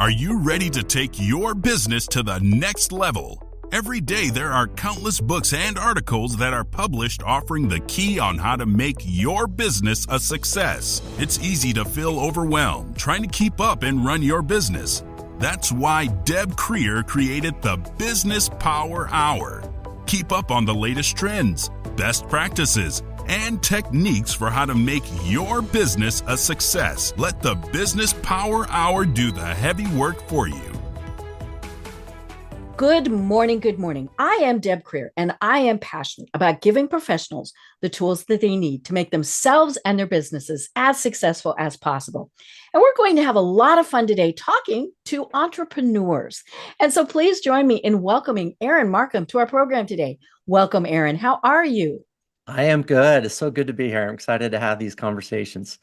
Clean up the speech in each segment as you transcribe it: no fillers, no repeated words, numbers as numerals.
Are you ready to take your business to the next level? Every day there are countless books and articles that are published offering the key on how to make your business a success. It's easy to feel overwhelmed trying to keep up and run your business. That's why Deb Creer created the Business Power Hour. Keep up on the latest trends, best practices, and techniques for how to make your business a success. Let the Business Power Hour do the heavy work for you. Good morning. Good morning. I am Deb Creer, and I am passionate about giving professionals the tools that they need to make themselves and their businesses as successful as possible. And we're going to have a lot of fun today talking to entrepreneurs. And so please join me in welcoming Aaron Marcum to our program today. Welcome, Aaron. How are you? I am good. It's so good to be here. I'm excited to have these conversations.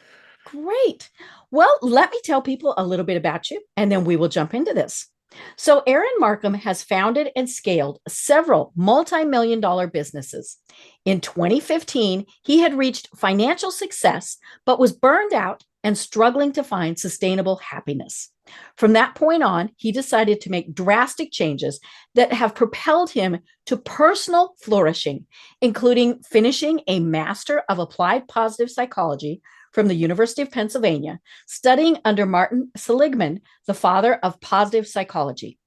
Great. Well, let me tell people a little bit about you, and then we will jump into this. So Aaron Marcum has founded and scaled several multi-million dollar businesses. In 2015, he had reached financial success, but was burned out and struggling to find sustainable happiness. From that point on, he decided to make drastic changes that have propelled him to personal flourishing, including finishing a Master of Applied Positive Psychology from the University of Pennsylvania, studying under Martin Seligman, the father of positive psychology.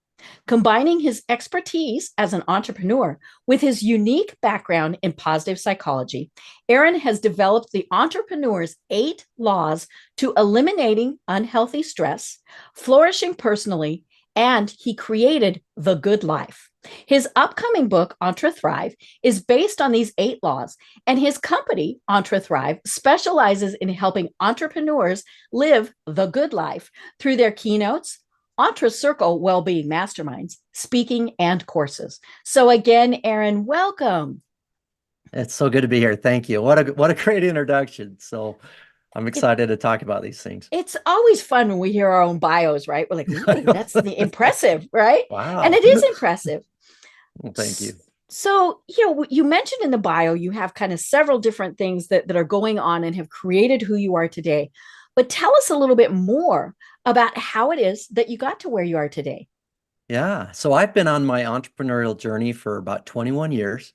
Combining his expertise as an entrepreneur with his unique background in positive psychology, Aaron has developed the entrepreneur's 8 laws to eliminating unhealthy stress, flourishing personally, and he created the good life. His upcoming book, EntreThrive, is based on these 8 laws, and his company, EntreThrive, specializes in helping entrepreneurs live the good life through their keynotes, EntreCircle Well-Being Masterminds, speaking, and courses. So again, Aaron, welcome. It's so good to be here. Thank you. What a great introduction. So I'm excited to talk about these things. It's always fun when we hear our own bios, right? We're like, ooh, that's impressive, right? Wow. And it is impressive. Well, thank you. So, you mentioned in the bio, you have kind of several different things that are going on and have created who you are today. But tell us a little bit more about how it is that you got to where you are today. Yeah. So I've been on my entrepreneurial journey for about 21 years.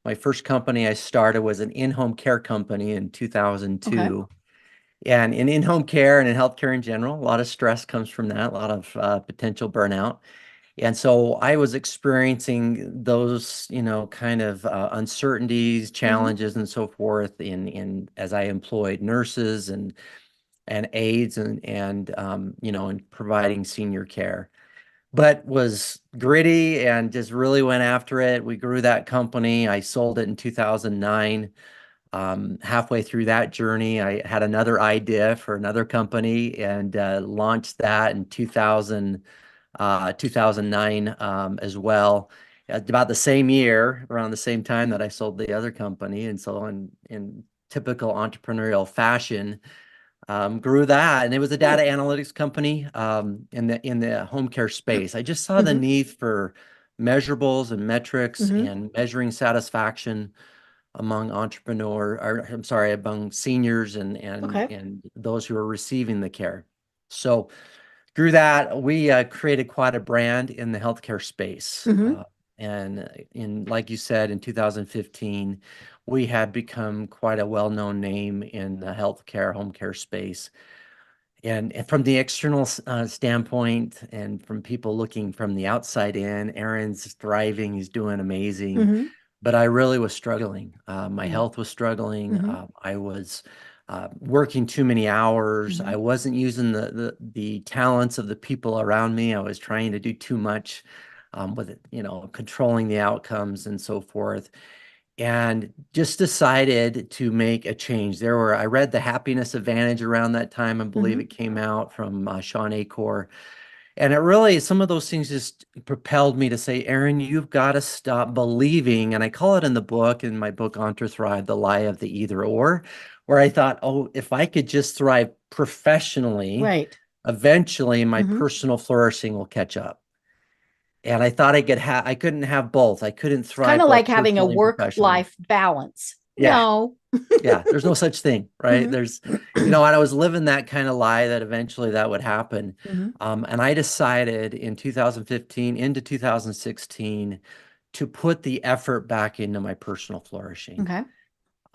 My first company I started was an in-home care company in 2002. Okay. And in in-home care and in healthcare in general, a lot of stress comes from that, a lot of potential burnout. And so I was experiencing those, kind of uncertainties, challenges, and so forth in as I employed nurses and aides and in providing senior care. But was gritty and just really went after it. We grew that company. I sold it in 2009. Halfway through that journey, I had another idea for another company and launched that in 2009 as well. About the same year, around the same time that I sold the other company. And so in typical entrepreneurial fashion, grew that. And it was a data analytics company in the home care space. I just saw the need for measurables and metrics and measuring satisfaction among among seniors and those who are receiving the care. So through that, we created quite a brand in the healthcare space. And like you said, in 2015, we had become quite a well-known name in the healthcare, home care space. And from the external standpoint and from people looking from the outside in, Aaron's thriving, he's doing amazing. But I really was struggling. My health was struggling. I was working too many hours. I wasn't using the talents of the people around me. I was trying to do too much with it, controlling the outcomes and so forth. And just decided to make a change. I read The Happiness Advantage around that time. I believe it came out from Sean Acor. And it really, some of those things just propelled me to say, Aaron, you've got to stop believing. And I call it in the book, in my book, EntreThrive, the lie of the either or, where I thought, oh, if I could just thrive professionally, eventually my personal flourishing will catch up. And I thought I couldn't have both. I couldn't thrive. Kind of like having a work-life balance. Yeah. No, Yeah, there's no such thing, right? Mhm. There's, and I was living that kind of lie that eventually that would happen. Mhm. And I decided in 2015 into 2016 to put the effort back into my personal flourishing. Okay.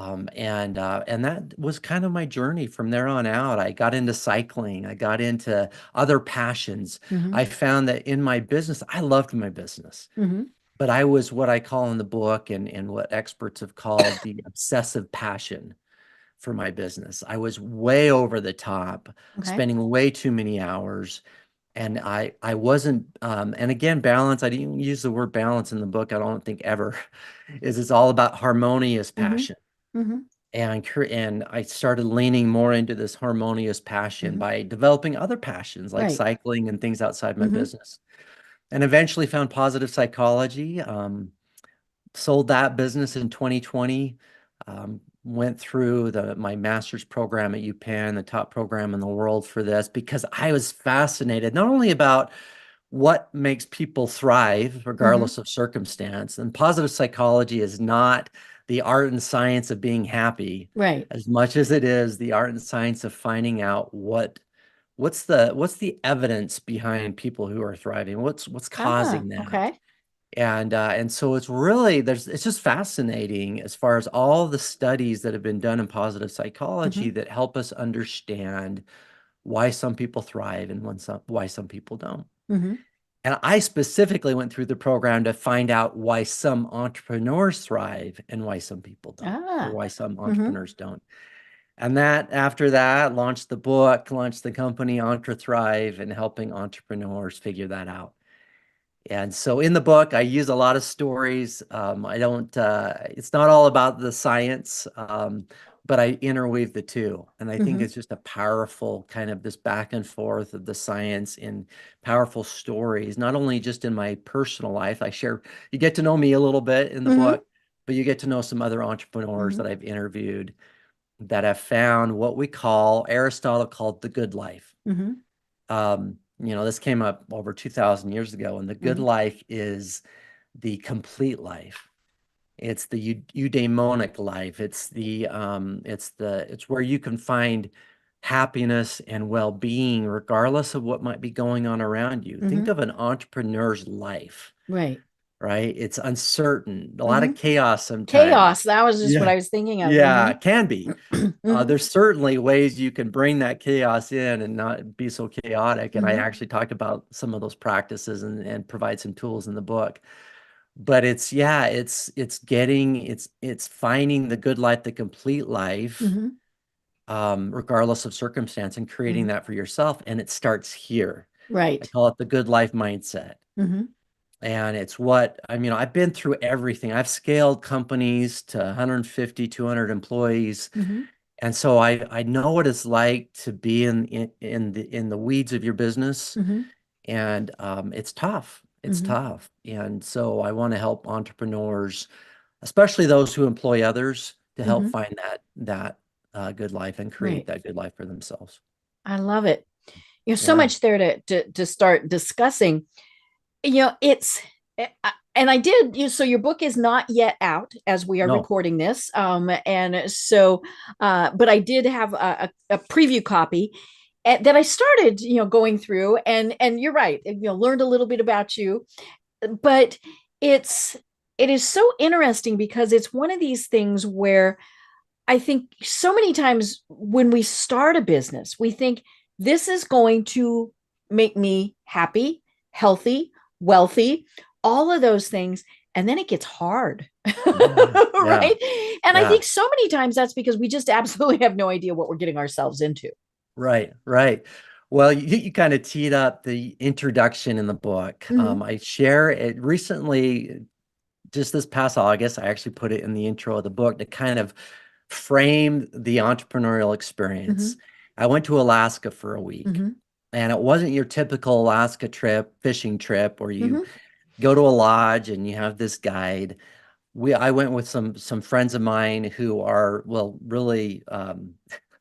And that was kind of my journey from there on out. I got into cycling. I got into other passions. Mhm. I found that in my business, I loved my business, Mhm. but I was what I call in the book and what experts have called the obsessive passion for my business. I was way over the top, Okay. spending way too many hours. And I wasn't, and again, balance, I didn't use the word balance in the book, I don't think ever, is it's all about harmonious Mhm. passion. Mhm. And I started leaning more into this harmonious passion Mhm. by developing other passions like Right. cycling and things outside my Mhm. business. And eventually found positive psychology, sold that business in 2020, went through my master's program at UPenn, the top program in the world for this, because I was fascinated not only about what makes people thrive Mhm. regardless of circumstance. And positive psychology is not the art and science of being happy Right. as much as it is the art and science of finding out what's the evidence behind people who are thriving, what's Ah, causing that. okay. And so it's just fascinating as far as all the studies that have been done in positive psychology Mhm. that help us understand why some people thrive and why some people don't. Mhm. And I specifically went through the program to find out why some entrepreneurs thrive and why some people don't, or Ah. why some Mhm. entrepreneurs don't. And after that, launched the book, launched the company EntreThrive, and helping entrepreneurs figure that out. And so in the book, I use a lot of stories. I don't, it's not all about the science, but I interweave the two. And I think Mhm. it's just a powerful kind of this back and forth of the science in powerful stories, not only just in my personal life. You get to know me a little bit in the Mhm. book, but you get to know some other entrepreneurs Mhm. that I've interviewed that have found what Aristotle called the good life. Mhm. This came up over 2,000 years ago, and the good Mhm. life is the complete life. It's the eudaimonic life. It's where you can find happiness and well-being regardless of what might be going on around you. Think Mhm. of an entrepreneur's life, Right. right? It's uncertain, a lot of Mhm. chaos sometimes. Chaos. That was just what Yeah. I was thinking of. Yeah, Mhm. it can be. Mhm. There's certainly ways you can bring that chaos in and not be so chaotic. And I Mhm. actually talk about some of those practices and provide some tools in the book. But it's finding the good life, the complete life, Mhm. regardless of circumstance, and creating Mhm. that for yourself. And it starts here. I Right. call it the good life mindset. Mhm. And I've been through everything. I've scaled companies to 150, 200 employees. Mhm. And so I know what it's like to be in the weeds of your business, Mhm. and it's tough. It's Mhm. tough. And so I want to help entrepreneurs, especially those who employ others, to help Mhm. find that good life and create Right. that good life for themselves. I love it. So Yeah. much there to start discussing. It's and I did so your book is not yet out as we are No. recording this. And so but I did have a preview copy that I started, going through, and you're right, learned a little bit about you, but it's it is so interesting because it's one of these things where I think so many times when we start a business, we think this is going to make me happy, healthy, wealthy, all of those things. And then it gets hard. Yeah. Yeah. Right. And I Yeah. think so many times that's because we just absolutely have no idea what we're getting ourselves into. Right. Right. Well, you kind of teed up the introduction in the book. Mm-hmm. I share it recently. Just this past August, I actually put it in the intro of the book to kind of frame the entrepreneurial Mm-hmm. experience. I went to Alaska for a week, Mm-hmm. and it wasn't your typical Alaska trip, fishing trip, where you Mm-hmm. go to a lodge and you have this guide. I went with some friends of mine who are, well, really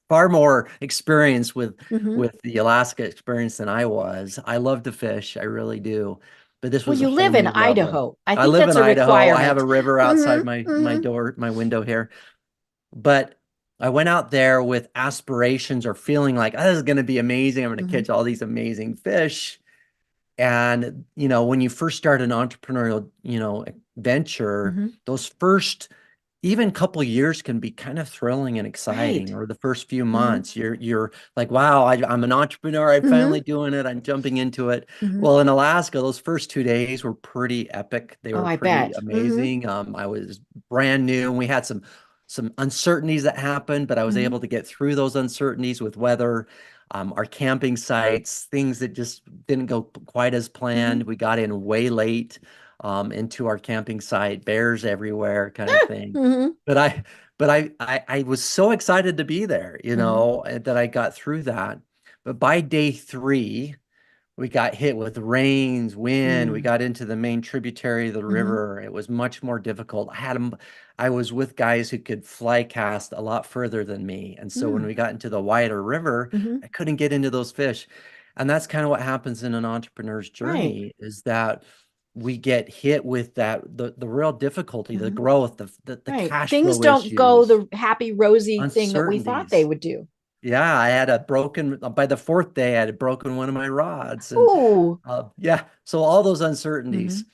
far more experienced Mm-hmm. with the Alaska experience than I was. I love to fish, I really do, but this Well, was a you whole live in new level. Idaho. I I think live that's in a Idaho. I have requirement. a river outside Mm-hmm. my Mm-hmm. door, my window here. But I went out there with aspirations or feeling like, oh, this is going to be amazing. I'm going to catch all these amazing fish. And, when you first start an entrepreneurial, venture, those first even couple of years can be kind of thrilling and exciting, Right. or the first few months you're like, wow, I'm an entrepreneur. I'm finally doing it. I'm jumping into it. Well, in Alaska, those first 2 days were pretty epic. They Oh, were I pretty bet. amazing. I was brand new, and we had some uncertainties that happened, but I was able to get through those uncertainties with weather, our camping sites, things that just didn't go quite as planned. We got in way late into our camping site, bears everywhere, kind of thing. But I was so excited to be there, and that I got through that. But by day 3, we got hit with rains, wind. We got into the main tributary of the river. It was much more difficult. I was with guys who could fly cast a lot further than me. And so when we got into the wider river, I couldn't get into those fish. And that's kind of what happens in an entrepreneur's Right. journey, is that we get hit with the real difficulty, the growth, the Right. cash Things flow don't go issues, the happy, rosy thing that we thought they uncertainties. would do. Yeah, I had by the 4th day, I had broken one of my rods. And Oh. yeah, so all those uncertainties. Mm-hmm.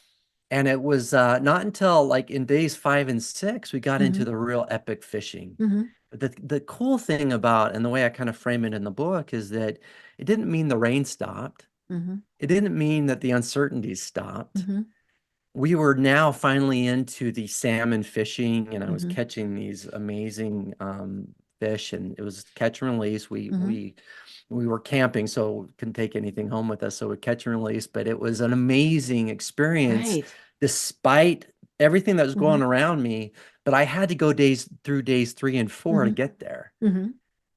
And it was not until like in days 5 and 6, we got into Mm-hmm. the real epic fishing. Mm-hmm. The cool thing about, and the way I kind of frame it in the book, is that it didn't mean the rain stopped. Mm-hmm. It didn't mean that the uncertainties stopped. Mm-hmm. We were now finally into the salmon fishing, and I was Mm-hmm. catching these amazing fish, and it was catch and release. We Mm-hmm. we we were camping, so couldn't take anything home with us, so we catch and release. But it was an amazing experience, Right. despite everything that was Mm-hmm. going around me. But I had to go through days 3 and 4 to Mm-hmm. get there. Mm-hmm.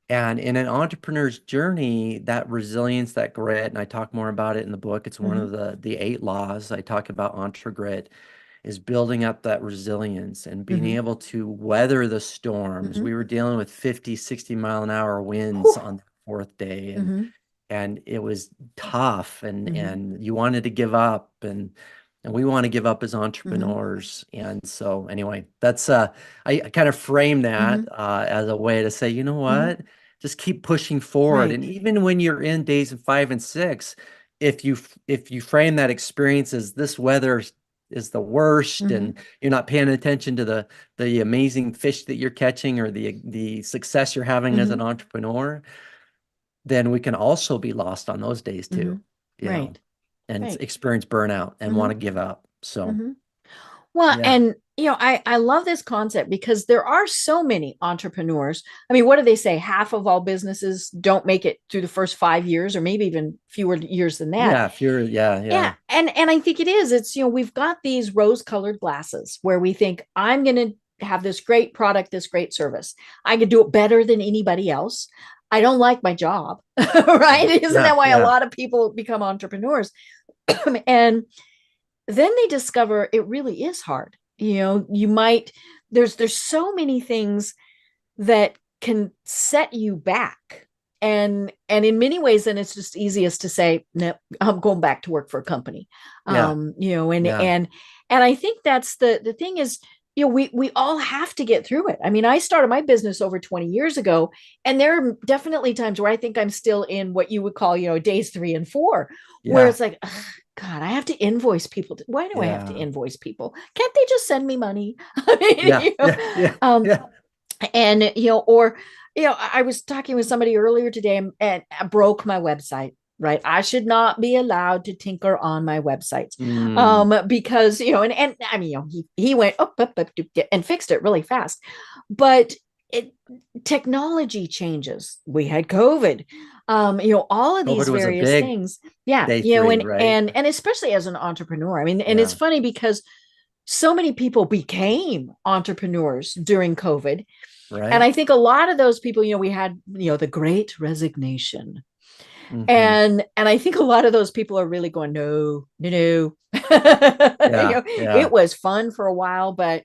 And in an entrepreneur's journey, that resilience, that grit, and I talk more about it in the book. It's one Mm-hmm. of the 8 laws. I talk about entre-grit, is building up that resilience and being Mm-hmm. able to weather the storms. Mm-hmm. We were dealing with 50, 60-mile-an-hour winds Whew. on the 4th day, Mm-hmm. and it was tough, Mm-hmm. and you wanted to give up, and we want to give up as Mm-hmm. entrepreneurs. And so anyway, that's I kind of frame that Mm-hmm. as a way to say, you know Mm-hmm. what, just keep pushing forward. Right. And even when you're in days 5 and 6, if you frame that experience as this weather is the worst, Mm-hmm. and you're not paying attention to the amazing fish that you're catching, or the success you're having as Mm-hmm. an entrepreneur, then we can also be lost on those days Mm-hmm. too, Right. and Right. experience burnout and Mm-hmm. want to give up. So Mm-hmm. Well, yeah, and I love this concept because there are so many entrepreneurs. I mean, what do they say? Half of all businesses don't make it through the first 5 years, or maybe even fewer years than that. yeah, if you're, yeah, Yeah, yeah, and I think it is. It's we've got these rose-colored glasses where we think I'm going to have this great product, this great service. I could do it better than anybody else. I don't like my job, right? Isn't yeah, that why a yeah, lot of people become entrepreneurs? And then they discover it really is hard. You might there's so many things that can set you back. And in many ways, then it's just easiest to say, no, I'm going back to work for a company. yeah, And yeah, and I think that's the thing is, we all have to get through it. I mean, I started my business over 20 years ago, and there are definitely times where I think I'm still in what you would call, days 3 and 4, where yeah, it's like, God, I have to invoice people. Why do I have to yeah, invoice people? Can't they just send me money? I mean, yeah, yeah, yeah, yeah. and or I was talking with somebody earlier today, and I broke my website. Right, I should not be allowed to tinker on my websites, Mm, because and I mean, he went up, and fixed it really fast. But it technology changes. We had COVID, all of these COVID was a various big things. Yeah, day 3, and right? and especially as an entrepreneur. I mean, and it's Yeah, funny because so many people became entrepreneurs during COVID. And right. I think a lot of those people, we had, the great resignation. Hmm. And I think a lot of those people are really going, no, no, no. Yeah, It yeah, was fun for a while, but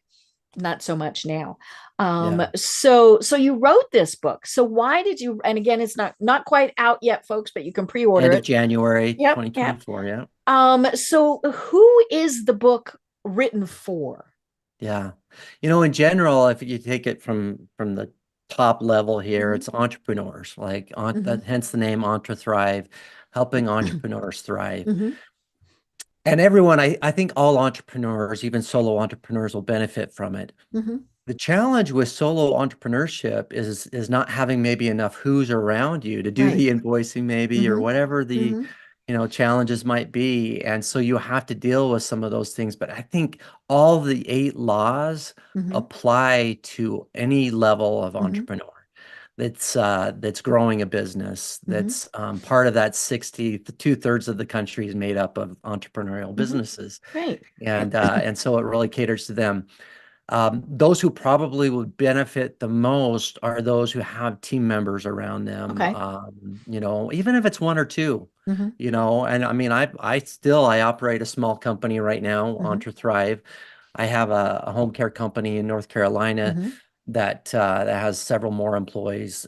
not so much now. yeah. So you wrote this book. So why did you, and again, it's not quite out yet, folks, but you can pre-order End of it. January Yep, yep. 2024. Yeah. So who is the book written for? Yeah. In general, if you take it from the top level here, Mhm, it's entrepreneurs, like mhm, that, hence the name EntreThrive, helping entrepreneurs thrive. mhm, And everyone, I think all entrepreneurs, even solo entrepreneurs, will benefit from it. mhm. The challenge with solo entrepreneurship is not having maybe enough who's around you to do Right. the invoicing maybe, or Mhm, whatever the mhm, challenges might be. And so you have to deal with some of those things. But I think all the 8 laws mhm, apply to any level of mhm, entrepreneur that's growing a business, mhm, that's part of that 60, 2/3 of the country is made up of entrepreneurial mhm. businesses. Right. And so it really caters to them. Those who probably would benefit the most are those who have team members around them, Okay. even if it's one or two, Mhm, and I mean, I operate a small company right now, mhm, EntreThrive. I have a home care company in North Carolina mhm, that has several more employees,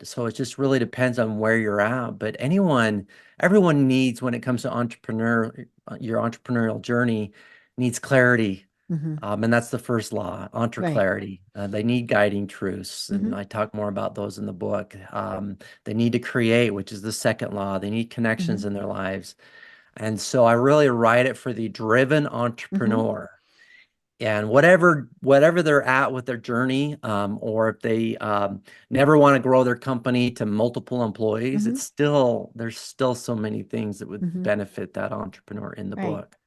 so it just really depends on where you're at. But everyone needs, when it comes to your entrepreneurial journey, needs clarity. mhm. And that's the first law, entre Right. clarity. They need guiding truths, and Mhm, I talk more about those in the book. They need to create, which is the second law. They need connections mhm, in their lives. And so I really write it for the driven mhm, entrepreneur. And whatever they're at with their journey, or if they never want to grow their company to multiple employees, mhm, there's still so many things that would mhm. benefit that entrepreneur in the Right. book.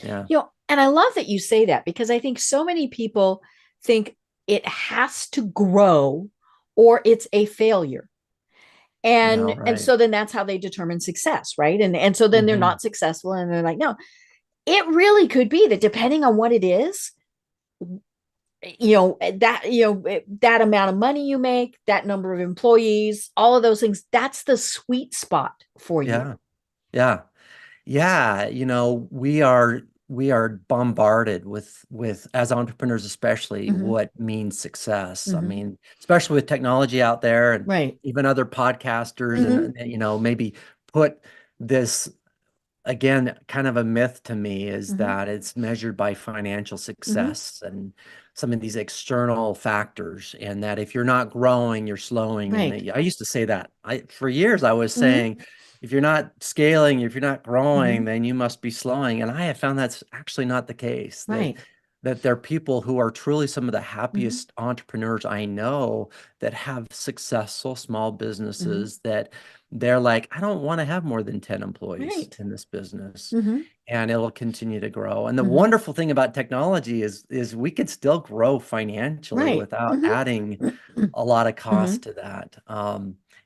Yeah. And I love that you say that because I think so many people think it has to grow or it's a failure. No, And right. so then that's how they determine success, right? And so then they're Hmm. not successful and they're like, no, it really could be that depending on what it is, that amount of money you make, that number of employees, all of those things, that's the sweet spot for you. Yeah. Yeah. Yeah, we are bombarded with as entrepreneurs, especially, Hmm. what means success. I Hmm. mean, especially with technology out there, and Right. even other podcasters, Hmm. and maybe put this, again, kind of a myth to me is Hmm. that it's measured by financial Hmm. success and some of these external factors, and that if you're not growing, you're slowing. And Right. I used to say that. For years I was Hmm. saying, if you're not scaling, if you're not growing, Hmm. then you must be slowing. And I have found that's actually not the case. That Right. that there are people who are truly some of the Hmm. happiest entrepreneurs I know, that have successful small Hmm. businesses, that they're like, I don't want to have more than 10 employees Right. in this business. Hmm. And it will continue to grow. And the Hmm. wonderful thing about technology is we could still grow financially Right. without Hmm. adding a lot of Hmm. cost to that.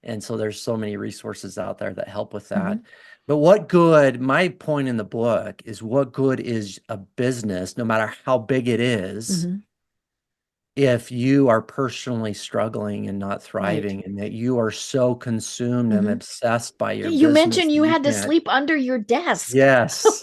And so there's so many resources out there that help with that. Hmm. But my point in the book is, what good is a business, no matter how big it is, Hmm. if you are personally struggling and not Right. thriving, and that you are so consumed and Hmm. obsessed by your You business mentioned that you you had to can't. sleep under your desk. Yes.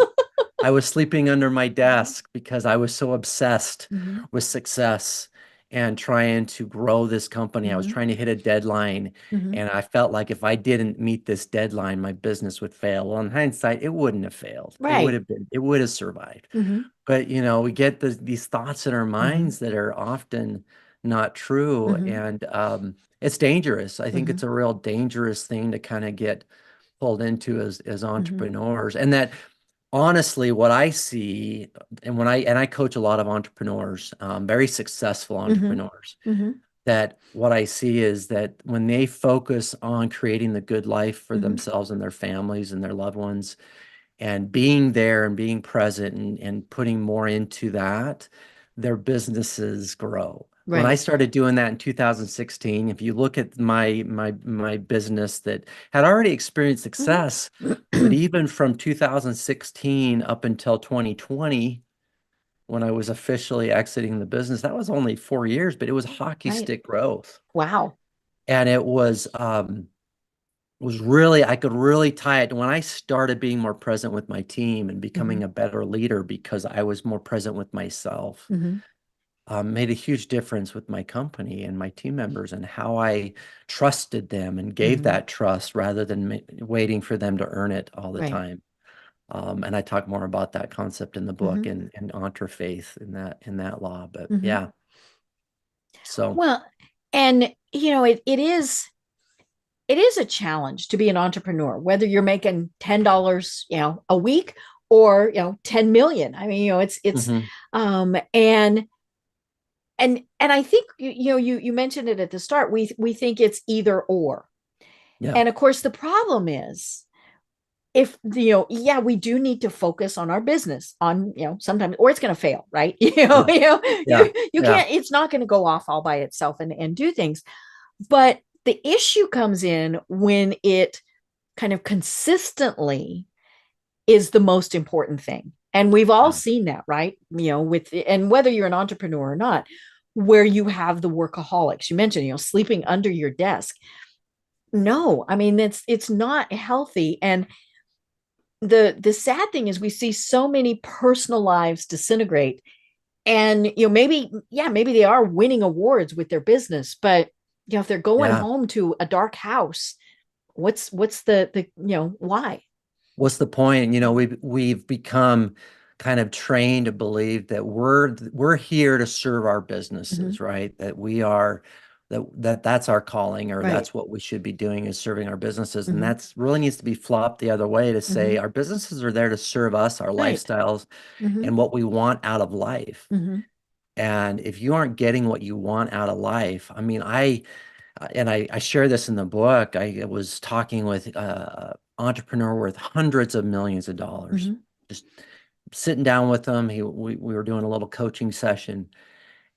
I was sleeping under my Hmm. desk because I was so obsessed Hmm. with success and trying to grow this company. I was Hmm. trying to hit a deadline, Hmm. and I felt like if I didn't meet this deadline, my business would fail. Well, in hindsight, it wouldn't have failed. Right. It would have survived. Hmm. But we get these thoughts in our Hmm. minds that are often not true, Hmm. and it's dangerous. I think Hmm. it's a real dangerous thing to kind of get pulled into as Hmm. entrepreneurs. And that, honestly, what I see, and I coach a lot of entrepreneurs, very successful Hmm. entrepreneurs, Hmm. that what I see is that when they focus on creating the good life for Hmm. themselves and their families and their loved ones, and being there and being present, and putting more into that, their businesses grow. When I Right. started doing that in 2016, if you look at my business that had already experienced Hmm. success, but even from 2016 up until 2020, when I was officially exiting the business, that was only 4 years, but it was hockey Right. stick growth. Wow. And it was really, I could really tie it when I started being more present with my team and Hmm. becoming a better leader, because I was more present with myself. Hmm. Made a huge difference with my company and my team members, and how I trusted them and gave Hmm. that trust rather than waiting for them to earn it all the Right. time. And I talk more about that concept in the book Mm-hmm. and EntreFaith in that law. But Mm-hmm. yeah, so Well, and it is a challenge to be an entrepreneur, whether you're making $10, a week, or 10 million. I mean, it's mhm, and I think you mentioned it at the start. We think it's either or. yeah, And of course, the problem is, if yeah, we do need to focus on our business, on sometimes, or it's going to fail, right? yeah, yeah, You yeah, can't, it's not going to go off all by itself and do things. But the issue comes in when it kind of consistently is the most important thing. And we've all yeah, seen that, right? And whether you're an entrepreneur or not, where you have the workaholics, you mentioned, sleeping under your desk. No, I mean, it's not healthy. And the sad thing is, we see so many personal lives disintegrate. And maybe, yeah, maybe they are winning awards with their business, but if they're going yeah. home to a dark house, what's the why? What's the point? We've become kind of trained to believe that we're here to serve our Mm-hmm. businesses, right? That we are that's our calling, or Right. that's what we should be doing, is serving our businesses. And Mm-hmm. that's really needs to be flopped the other way, to say Mm-hmm. our businesses are there to serve us, our Right. lifestyles, Mm-hmm. and what we want out of life. Mm-hmm. And if you aren't getting what you want out of life, I mean, I share this in the book. I was talking with entrepreneur worth hundreds of millions of dollars, Mm-hmm. just sitting down with him. We were doing a little coaching session,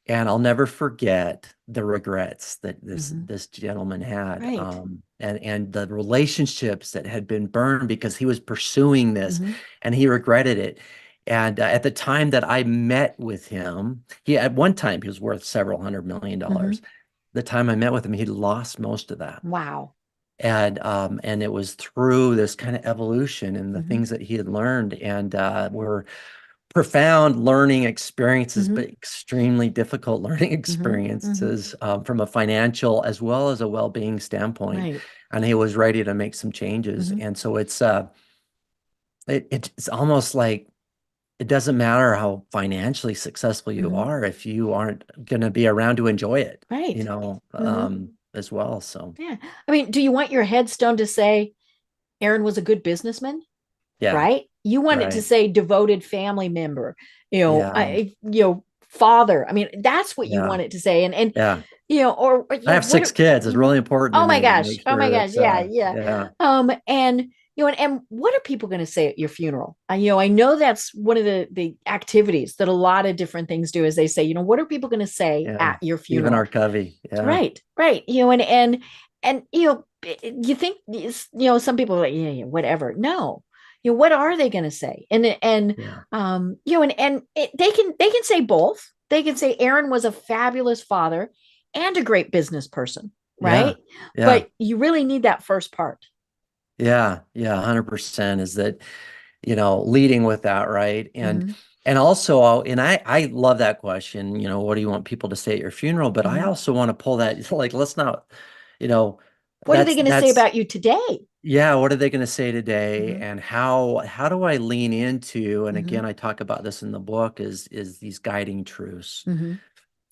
and I'll never forget the regrets that Mm-hmm. this gentleman had, Right. and the relationships that had been burned because he was pursuing this, Mm-hmm. and he regretted it. And at the time that I met with him, at one time he was worth several $100 million. Mm-hmm. The time I met with him, he'd lost most of that. Wow. And it was through this kind of evolution and the Mm-hmm. things that he had learned, and were profound learning experiences, Mm-hmm. but extremely difficult learning Mm-hmm. Mm-hmm. experiences, from a financial as well as a well-being standpoint. Right. And he was ready to make some changes. Mm-hmm. And so it's almost like it doesn't matter how financially successful you Mm-hmm. are if you aren't going to be around to enjoy it, Right. Mm-hmm. as well. So Yeah. I mean, do you want your headstone to say Aaron was a good businessman? yeah, Right? You want it to right. say devoted family member, Yeah, father. I mean, that's what you yeah, want it to say. And yeah. or I have what? 6 kids. It's Mhm. really important to Oh my me to gosh! make Oh my sure gosh! that, Yeah, yeah. yeah, And and what are people going to say at your funeral? I know that's one of the activities that a lot of different things do, is they say, what are people going to say yeah. at your Stephen R. funeral? Covey. Yeah, Right, right. And you think, some people are like, yeah, yeah, whatever. No, what are they going to say? And yeah, they can say both. They can say Aaron was a fabulous father and a great business person, yeah, right? yeah, But you really need that first part. yeah, yeah. 100% is that, leading with that, right? And Hmm. and also, and I love that question. What do you want people to say at your funeral? But I Hmm. also want to pull that, like, let's not, you know, What are they that's going to say that's about you today? yeah. What are they going to say today? Hmm. And how do I lean into? And Hmm. again, I talk about this in the book, is these guiding truths. Hmm.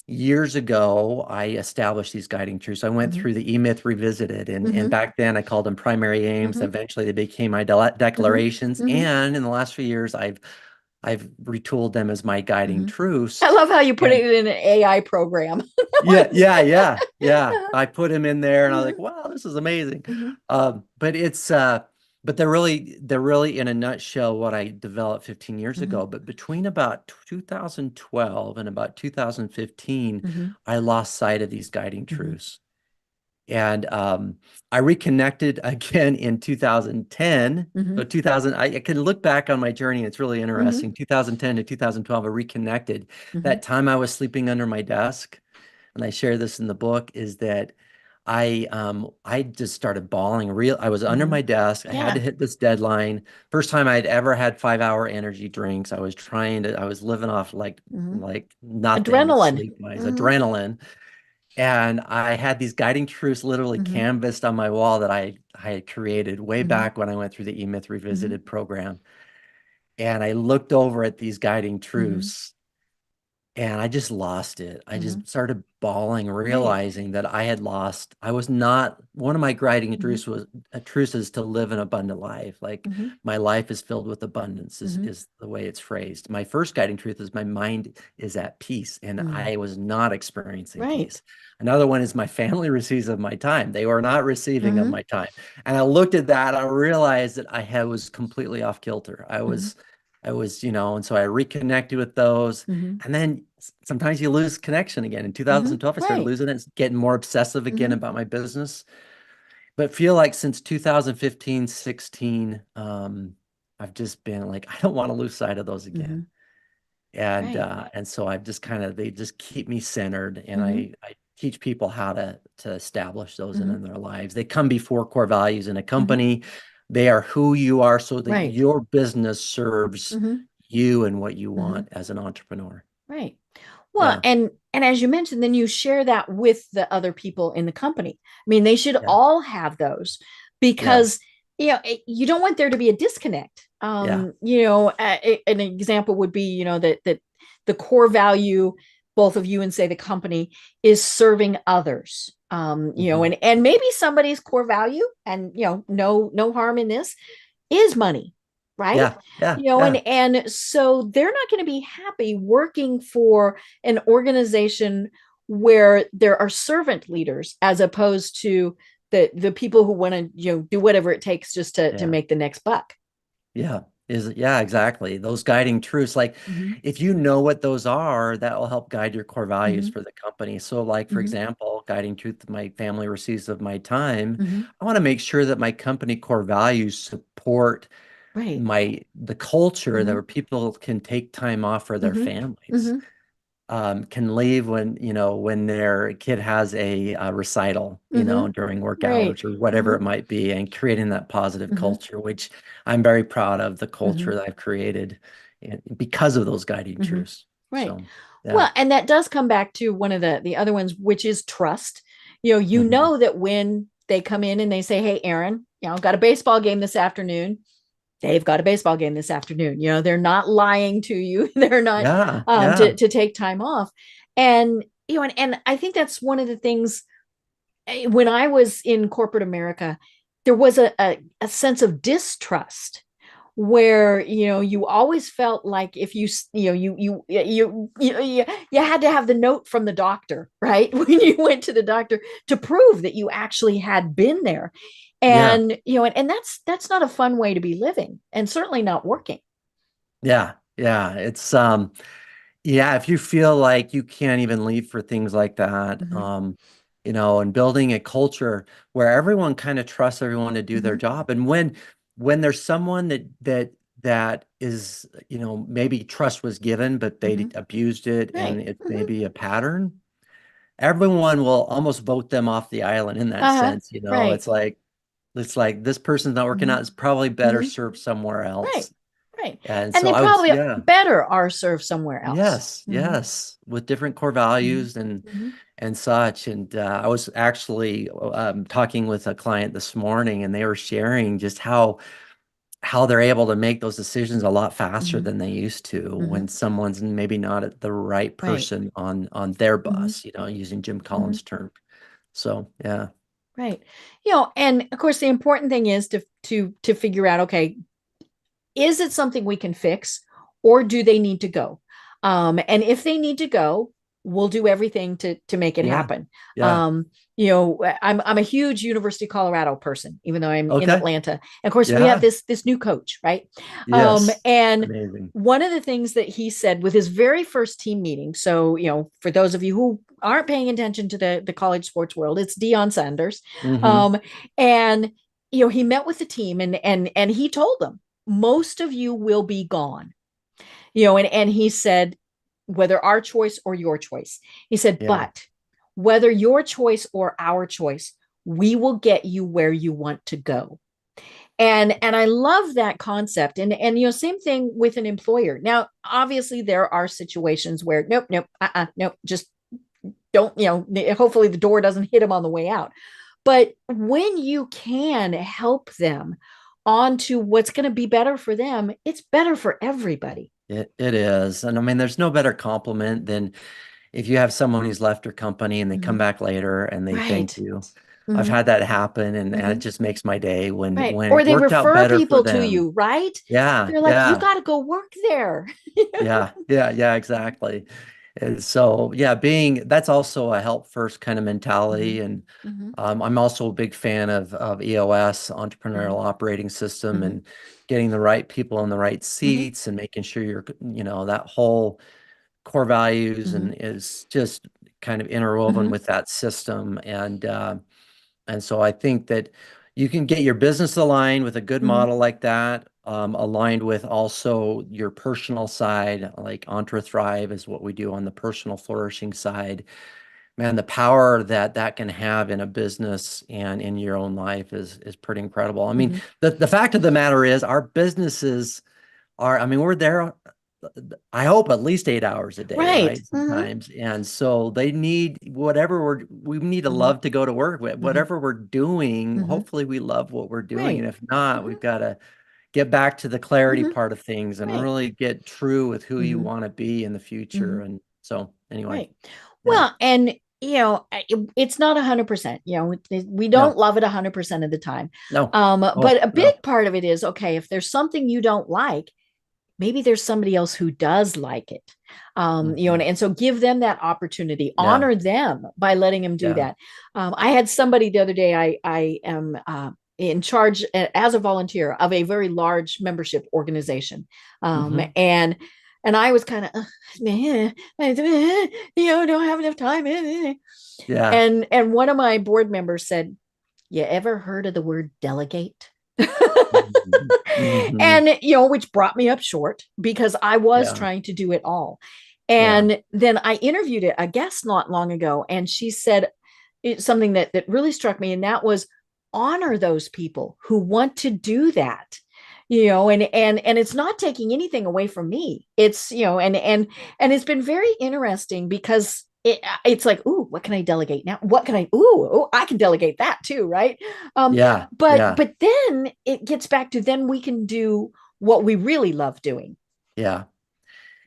Years ago, I established these guiding truths. I went Hmm. through the E-Myth Revisited, and Hmm. back then I called them primary aims. Hmm. Eventually, they became my Hmm. declarations, Hmm. and in the last few years, I've retooled them as my guiding Hmm. truths. I love how you put And it in an AI program. yeah, yeah, yeah, yeah. I put them in there, and I was like, Mhm. "Wow, this is amazing." Mhm. But but they're really in a nutshell what I developed 15 years Mhm. ago. But between about 2012 and about 2015, Mhm. I lost sight of these guiding Mhm. truths, and I reconnected again in 2010. So Mhm. 2000, I can look back on my journey. It's really Mhm. interesting. 2010 to 2012, I reconnected. Mhm. That time I was sleeping under my desk, and I share this in the book, is that I just started bawling. I was under my Mhm. desk. I had to Yeah. hit this deadline. First time I'd ever had 5-hour energy drinks. I was living off Mhm. like nothing Adrenaline. sleep-wise, Mhm. adrenaline. And I had these guiding truths literally Mhm. canvassed on my wall that I had created way Mhm. back when I went through the E-Myth Mhm. Revisited program. And I looked over at these guiding Mm-hmm. truths and I just lost it. I Mm-hmm. just started bawling, Right. realizing that I had lost. I was not one of my guiding Mm-hmm. truths is to live an abundant life. Like Mm-hmm. my life is filled with abundance Mm-hmm. is the way it's phrased. My first guiding truth is my mind is at peace, and Mm. I was not experiencing Right. peace. Another one is my family receives of my time. They were not receiving of Mm-hmm. my time. And I looked at that, I realized that was completely off kilter. Mm-hmm. And so I reconnected with those. Mm-hmm. And then sometimes you lose connection again. In Mm-hmm. 2012, I started Right. losing it, getting more obsessive again Mm-hmm. about my business. But feel like since 2015, 16, I've just been like, I don't want to lose sight of those Mm-hmm. again. Right. And so I've just they just keep me centered, and Mm-hmm. I teach people how to establish those Mm-hmm. in their lives. They come before core values in a Mm-hmm. company. They are who you are so that Right. your business serves Mm-hmm. you and what you Mm-hmm. want as an entrepreneur. Right. Well, Yeah. and as you mentioned, then you share that with the other people in the company. I mean, they should Yeah. all have those Yeah. because you don't want there to be a disconnect. Yeah. An example would be that the core value, both of you and say the company, is serving others. Mhm. And maybe somebody's core value, and no harm in this, is money, right? Yeah. Yeah. And Yeah. so they're not going to be happy working for an organization where there are servant leaders as opposed to the people who want to do whatever it takes just to Yeah. make the next buck. Yeah. Yeah, exactly. Those guiding truths, like Mm-hmm. if you know what those are, that will help guide your core values Mm-hmm. for the company. So, like, for Mm-hmm. example, guiding truth that my family receives of my time, Mm-hmm. I want to make sure that my company core values support Right. the culture that Mm-hmm. where people can take time off for their Mm-hmm. families, Mm-hmm. can leave when their kid has a recital, Mm-hmm. during work Right. hours or whatever Mm-hmm. it might be, and creating that positive Mm-hmm. culture, which I'm very proud of the Mm-hmm. culture that I've created because of those guiding Mm-hmm. truths. Right. So, yeah. Well, and that does come back to one of the other ones, which is trust. Mhm. That when they come in and they say, "Hey, Aaron, got a baseball game this afternoon." They've got a baseball game this afternoon. They're not lying to you. They're not Yeah. to Yeah. take time off. And and I think that's one of the things when I was in corporate America, there was a sense of distrust where you always felt like if you had to have the note from the doctor, right? When you went to the doctor to prove that you actually had been there. Yeah. And and that's not a fun way to be living, and certainly not working. Yeah. Yeah. Yeah, if you feel like you can't even leave for things like that, Mm-hmm. and building a culture where everyone kind of trusts everyone to do their Mm-hmm. job. And when there's someone that is, maybe trust was given, but they Mm-hmm. abused it and Right. it's Mm-hmm. maybe a pattern, everyone will almost vote them off the island in that Uh-huh. sense. Right. It's like this person's not working Mm-hmm. out, it's probably better Mm-hmm. served somewhere Right. else. Right. And And so they I would, probably yeah. better are served somewhere else. Yes, Mm-hmm. yes, with different core Mm-hmm. values and such. And I was actually talking with a client this morning, and they were sharing just how they're able to make those decisions a lot faster Mm-hmm. than they used to Mm-hmm. when someone's maybe not the right Right. person on their Mm-hmm. bus, using Jim Mm-hmm. Collins' term. So yeah, Right. And of course the important thing is to figure out, okay, is it something we can fix, or do they need to go? And if they need to go, we'll do everything to make it yeah, happen. yeah. I'm a huge University of Colorado person, even though I'm in Okay, Atlanta. And of course, we have yeah, this new coach, right? yes, And amazing. one of the things that he said with his very first team meeting. So, for those of you who aren't paying attention to the college sports world, it's Deion Sanders. Hmm. Um, and he met with the team, and he told them most of you will be gone. And he said, whether our choice or your choice, he said, Yeah, but whether your choice or our choice, we will get you where you want to go. And I love that concept. And same thing with an employer. Now, obviously, there are situations where nope, just don't, hopefully the door doesn't hit them on the way out. But when you can help them onto what's going to be better for them, it's better for everybody. It is. And I mean, there's no better compliment than if you have someone who's left your company and they come back later and they thank Right. you. I've Mm-hmm. had that happen, and it Mm-hmm. just makes my day when Right. Or it they worked out refer better for people to them. you, right? Yeah, They're like, you yeah, got to go work there. yeah, exactly. And so, yeah, that's also a help first kind of Mm-hmm. mentality. And Mm-hmm. I'm also a big fan of EOS, Mm-hmm. Entrepreneurial Operating System, Mm-hmm. and getting the right people in the right Mm-hmm. seats and making sure that whole core values Mm-hmm. and is just kind of interwoven Mm-hmm. with that system. And so I think that you can get your business aligned with a good Mm-hmm. model like that, aligned with also your personal side, like EntreThrive is what we do on the personal flourishing side. Man, the power that that can have in a business and in your own life is pretty incredible. I mean, Mm-hmm. the fact of the matter is our businesses I mean, we're there, I hope at least 8 hours a day, Right. right? Mm-hmm. Sometimes. And so they need we need to Mm-hmm. love to go to work. Mm-hmm. Whatever we're doing, Mm-hmm. hopefully we love what we're doing. Right. And if not, Mm-hmm. we've got to get back to the clarity Mm-hmm. part of things and Right. really get true with who you Mm-hmm. want to be in the Mm-hmm. future. And so anyway, Right. yeah. Well, and it's not 100%. We don't No, love it 100% of the time. no. But Oh, a no. big part of it is okay, if there's something you don't like, maybe there's somebody else who does like it. Mhm. And so give them that opportunity, Yeah, honor them by letting them do yeah. that. I had somebody the other day, I am in charge as a volunteer of a very large membership organization. Hmm. And I was kind of, man, don't have enough time. Yeah. And one of my board members said, you ever heard of the word delegate? Hmm. Hmm. And which brought me up short because I was Yeah, trying to do it all. yeah. And then I interviewed a guest not long ago, and she said something that really struck me, and that was honor those people who want to do that. And it's not taking anything away from me. It's and it's been very interesting because it's like, ooh, what can I delegate now? What can I can delegate that too, right? um Yeah, but yeah, but then it gets back to, then we can do what we really love doing. yeah.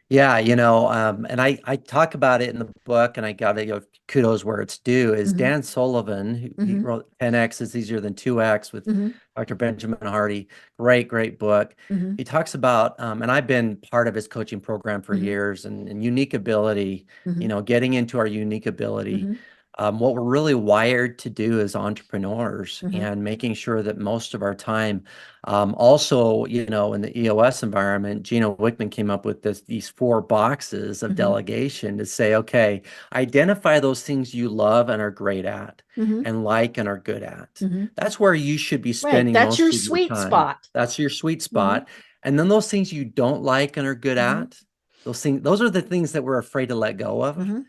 Yeah, and I talk about it in the book, and I got to give kudos where it's due, is Mm-hmm. Dan Sullivan, who he Mm-hmm. wrote 10X is Easier Than 2X with Mm-hmm. Dr. Benjamin Hardy. Great book. Mm-hmm. He talks about, and I've been part of his coaching program for Mm-hmm. years, and unique ability, Mm-hmm. getting into our unique ability. Mm-hmm. What we're really wired to do as entrepreneurs Mm-hmm. and making sure that most of our time, also, in the EOS environment, Gino Wickman came up with these 4 boxes of Mm-hmm. delegation to say, okay, identify those things you love and are great at Mm-hmm. and like and are good at. Mm-hmm. That's where you should be Right, spending that's your most of your sweet time. spot. That's your sweet Mm-hmm. spot. And then those things you don't like and are good Mm-hmm. at, those are the things that we're afraid to let go of. Mm-hmm.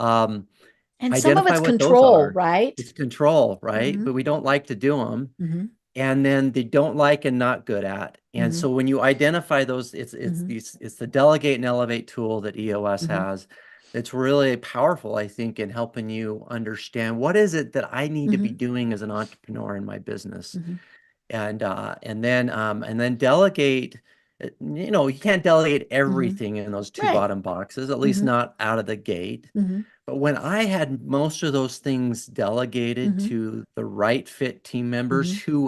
Um, And some of Identify it's what those control, are. right? It's control, right? Mm-hmm. But we don't like to do them. Mm-hmm. And then they don't like and not good at. And Mm-hmm. so when you identify those, Mm-hmm. it's the delegate and elevate tool that EOS Mm-hmm. has. It's really powerful, I think, in helping you understand what is it that I need to be Mm-hmm. doing as an entrepreneur in my business. Mm-hmm. And then delegate. You can't delegate Mm-hmm. everything in those two Right. bottom boxes, at least Mm-hmm. not out of the gate. Mm-hmm. But when I had most of those things delegated Mm-hmm. to the right fit team members Mm-hmm.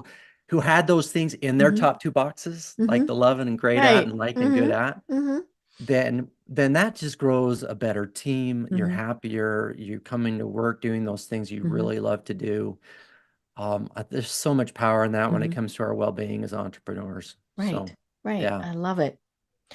who had those things in their Mm-hmm. top 2 boxes, Mm-hmm. like the loving and great at Right. and like and good Mm-hmm. at, Mm-hmm. then that just grows a better team. You're Mm-hmm. happier. You're coming to work doing those things you Mm-hmm. really love to do. There's so much power in that when it Mm-hmm. comes to our well-being as entrepreneurs. Right. So, Right. yeah, I love it.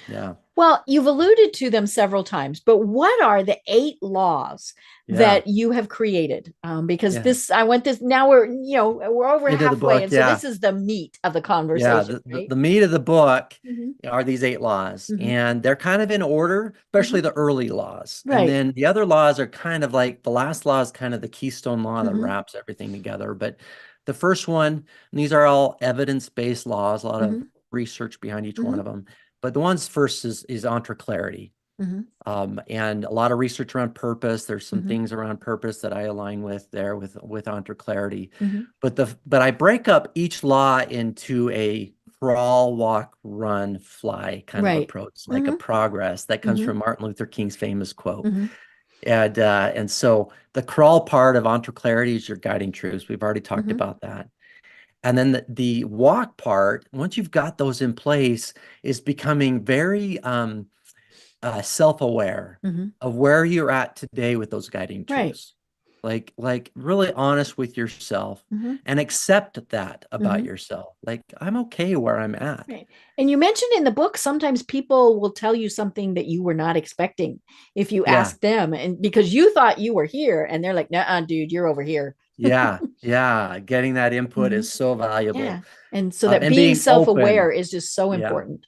yeah, Well, you've alluded to them several times, but what are the 8 laws yeah, that you have created? Because yeah. I went this, now we're over Into the halfway. book, And so yeah. this is the meat of the Yeah, conversation, the, right? the meat of the book Mm-hmm. are these 8 laws, Mm-hmm. and they're kind of in order, Mm-hmm. especially the early laws. And Right. then the other laws are kind of like the last law is kind of the keystone law that Mm-hmm. wraps everything together. But the first one, and these are all evidence-based laws, a lot of Mm-hmm. research behind each one Mm-hmm. of them. But the ones first is entre clarity. And a lot of research around purpose. There's some things around purpose that I align with there with EntreClarity. But I break up each law into a crawl, walk, run, fly kind of approach, like a progress that comes from Martin Luther King's famous quote. And so the crawl part of EntreClarity is your guiding truths. We've already talked about that. And then the walk part, once you've got those in place, is becoming very self-aware of where you're at today with those guiding truths. Like really honest with yourself and accept that about yourself. Like, I'm okay where I'm at. Right. And you mentioned in the book, sometimes people will tell you something that you were not expecting if you ask them, and because you thought you were here and they're like, nah, dude, you're over here. Yeah. Getting that input is so valuable. Yeah. And so that and being being self-aware open. is just so important.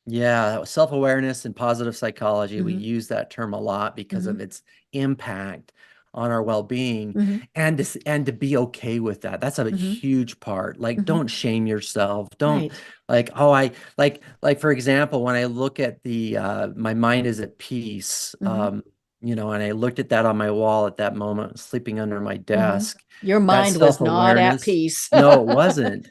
Yeah, self-awareness and positive psychology, we use that term a lot because of its impact on our well-being, and to be okay with that. That's a huge part. Like, don't shame yourself. Don't like, oh, like for example, when I look at the my mind is at peace, and I looked at that on my wall at that moment, sleeping under my desk. Your That mind was not at self-awareness, peace. no, it wasn't.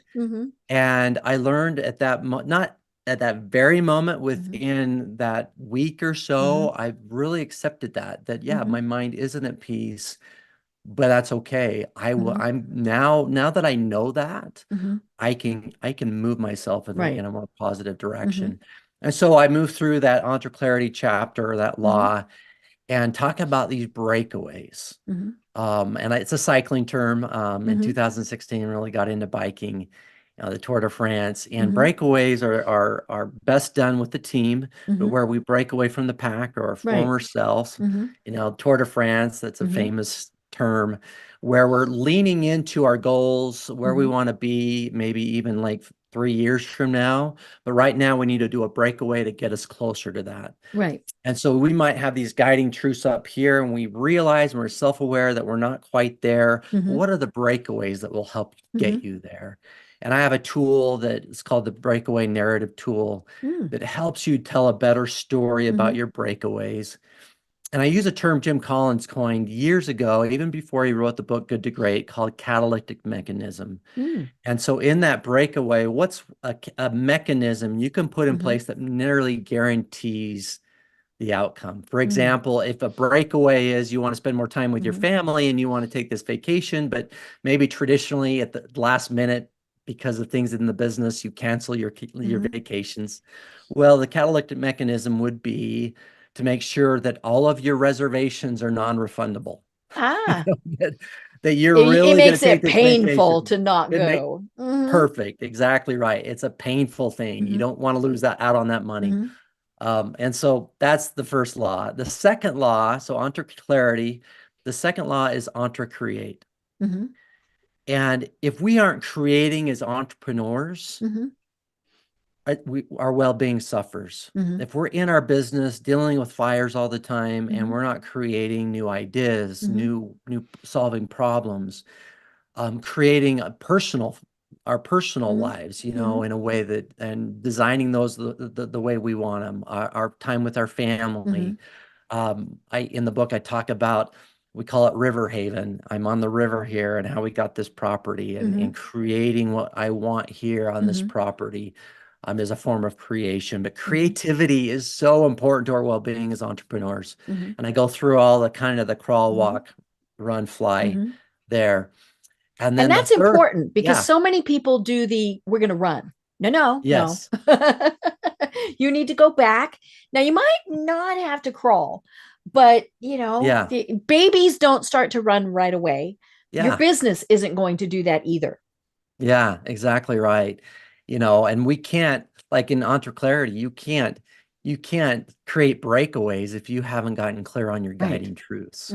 And I learned at that not at that very moment, within that week or so, I really accepted that yeah, my mind isn't at peace, but that's okay. I'm now that I know that, I can move myself in a more positive direction. And so I moved through that EntreClarity chapter, that law, and talk about these breakaways. And it's a cycling term. In 2016, really got into biking, the Tour de France, and breakaways are best done with the team, but where we break away from the pack or our former selves. Tour de France, that's a famous term, where we're leaning into our goals, where we want to be, maybe even like 3 years from now. But right now, we need to do a breakaway to get us closer to that. And so we might have these guiding truths up here, and we realize, and we're self-aware that we're not quite there. What are the breakaways that will help get you there? And I have a tool that is called the Breakaway Narrative Tool that helps you tell a better story about your breakaways. And I use a term Jim Collins coined years ago, even before he wrote the book Good to Great, called catalytic mechanism. And so in that breakaway, what's a mechanism you can put in place that nearly guarantees the outcome? For example, if a breakaway is you want to spend more time with your family and you want to take this vacation, but maybe traditionally at the last minute, because of things in the business, you cancel your vacations. Well, the catalytic mechanism would be to make sure that all of your reservations are non-refundable. That you're really going to take this vacation. It makes it painful to not go. Perfect. Exactly right. It's a painful thing. You don't want to lose out on that money. And so that's the first law. The second law, so EntreClarity, the second law is EntreCreate. And if we aren't creating as entrepreneurs, our well-being suffers. If we're in our business dealing with fires all the time and we're not creating new ideas, new solving problems, creating our personal lives, in a way that, and designing those the way we want them, our time with our family. In the book, I talk about, we call it River Haven. I'm on the river here, and how we got this property, and creating what I want here on this property is a form of creation. But creativity is so important to our well-being as entrepreneurs. And I go through all the kind of the crawl, walk, run, fly there. And then that's important, because so many people do we're going to run. No. You need to go back. Now, you might not have to crawl, but the babies don't start to run right away. Your business isn't going to do that either. Yeah, exactly right. And we can't, like in EntreClarity, you can't create breakaways if you haven't gotten clear on your guiding truths,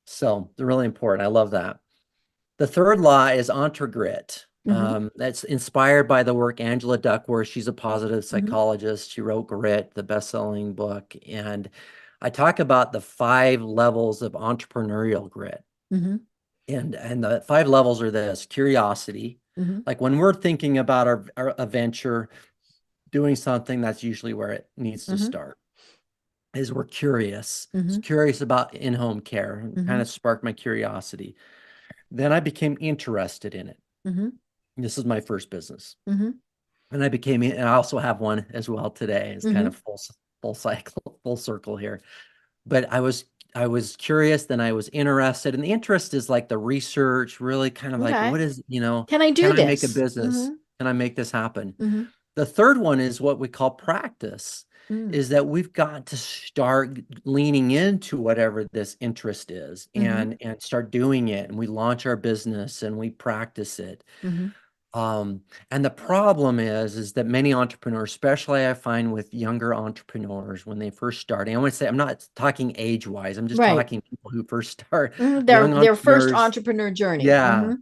So they're really important. I love that. The third law is EntreGrit. That's inspired by the work Angela Duckworth. She's a positive psychologist. She wrote Grit, the best-selling book. And I talk about the 5 levels of entrepreneurial grit. And the 5 levels are this: curiosity. Like when we're thinking about our venture, doing something, that's usually where it needs to start. is we're curious. I was Mm-hmm. curious about in-home care, and Mm-hmm. kind of sparked my curiosity. Then I became interested in it. Mm-hmm. This is my first business. Mm-hmm. And I also have one as well today. It's kind Mm-hmm. of full cycle, full circle here. But I was curious, then I was interested. And the interest is like the research, really kind of like, Okay. what is, Can I can do I make a this? business? Mm-hmm. Can I make this happen? Mm-hmm. The third one is what we call practice, Mm-hmm. is that we've got to start leaning into whatever this interest is, Mm-hmm. and start doing it. And we launch our business and we practice it. Mm-hmm. And the problem is that many entrepreneurs, especially I find with younger entrepreneurs when they first start, and I want to say, I'm not talking age-wise, I'm just Right. talking people who first start, Mm-hmm. young Their first entrepreneurs. entrepreneur journey. Yeah. Mm-hmm.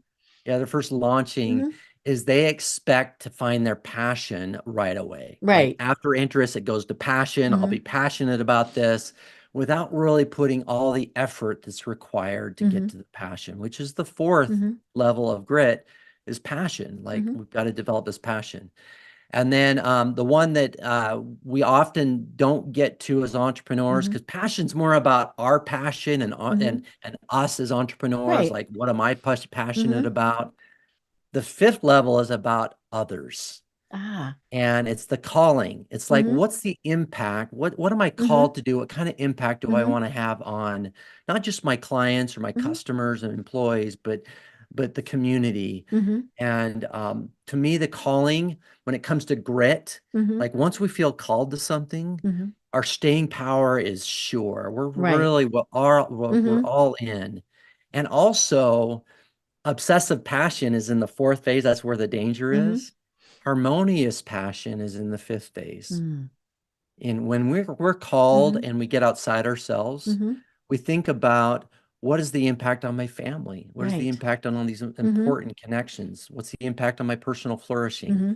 Yeah, they're first launching, Mm-hmm. is they expect to find their passion right away. Like Right. after interest, it goes to passion. I'll Mm-hmm. be passionate about this without really putting all the effort that's required to Mm-hmm. get to the passion, which is the fourth Mm-hmm. level of grit, is passion. Like Mm-hmm. we've got to develop this passion. And then the one that we often don't get to as entrepreneurs, Mm-hmm. because passion's more about our passion and Mm-hmm. and us as entrepreneurs. Right. Like, what am I passionate Mm-hmm. about? The fifth level is about others, Ah. and it's the calling. It's like, Mm-hmm. what's the impact? What am I Mm-hmm. called to do? What kind of impact do I Mm-hmm. want to have on not just my clients or my Mm-hmm. customers and employees, but the community? Mm-hmm. And to me, the calling, when it comes to grit, Mm-hmm. like once we feel called to something, Mm-hmm. our staying power is sure. We're Right. really we're Mm-hmm. all in. And also, obsessive passion is in the fourth phase. That's where the danger Mm-hmm. is. Harmonious passion is in the fifth phase. Mm-hmm. And when we're called Mm-hmm. and we get outside ourselves, Mm-hmm. we think about, what is the impact on my family? What is the Right. impact on all these Mm-hmm. important connections? What's the impact on my personal flourishing? Mm-hmm.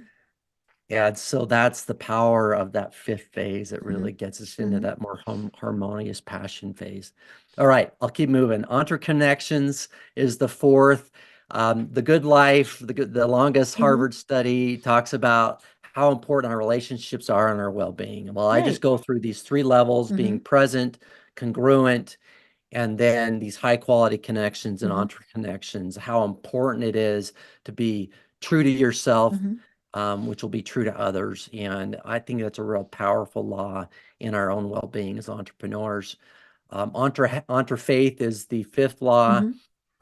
And so that's the power of that fifth phase. It Mm-hmm. really gets us into Mm-hmm. that more harmonious passion phase. All right, I'll keep moving. Interconnections is the fourth. The Good Life, the longest Mm-hmm. Harvard study, talks about how important our relationships are in our well-being. Well, I just Right. go through these three levels: Mm-hmm. being present, congruent, and then these high quality connections and Mm-hmm. interconnections, how important it is to be true to yourself, Mm-hmm. which will be true to others. And I think that's a real powerful law in our own well-being as entrepreneurs. Entre faith is the fifth law, Mm-hmm.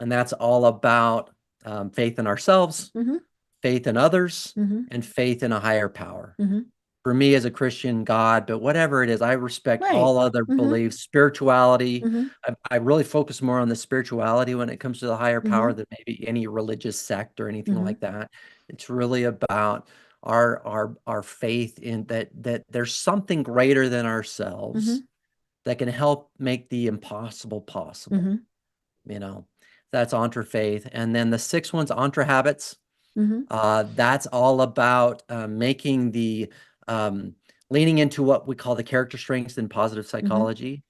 and that's all about faith in ourselves, Mm-hmm. faith in others, Mm-hmm. and faith in a higher power. Mm-hmm. For me as a Christian, God, but whatever it is, I respect Right. all other Mm-hmm. beliefs. Spirituality, Mm-hmm. I really focus more on the spirituality when it comes to the higher Mm-hmm. power than maybe any religious sect or anything Mm-hmm. like that. It's really about our faith in that there's something greater than Mm-hmm. ourselves that can help make the impossible possible. Mm-hmm. You know, that's entre faith. And then the sixth one's entre habits. Mm-hmm. That's all about making um, leaning into what we call the character strengths in positive Mm-hmm. psychology,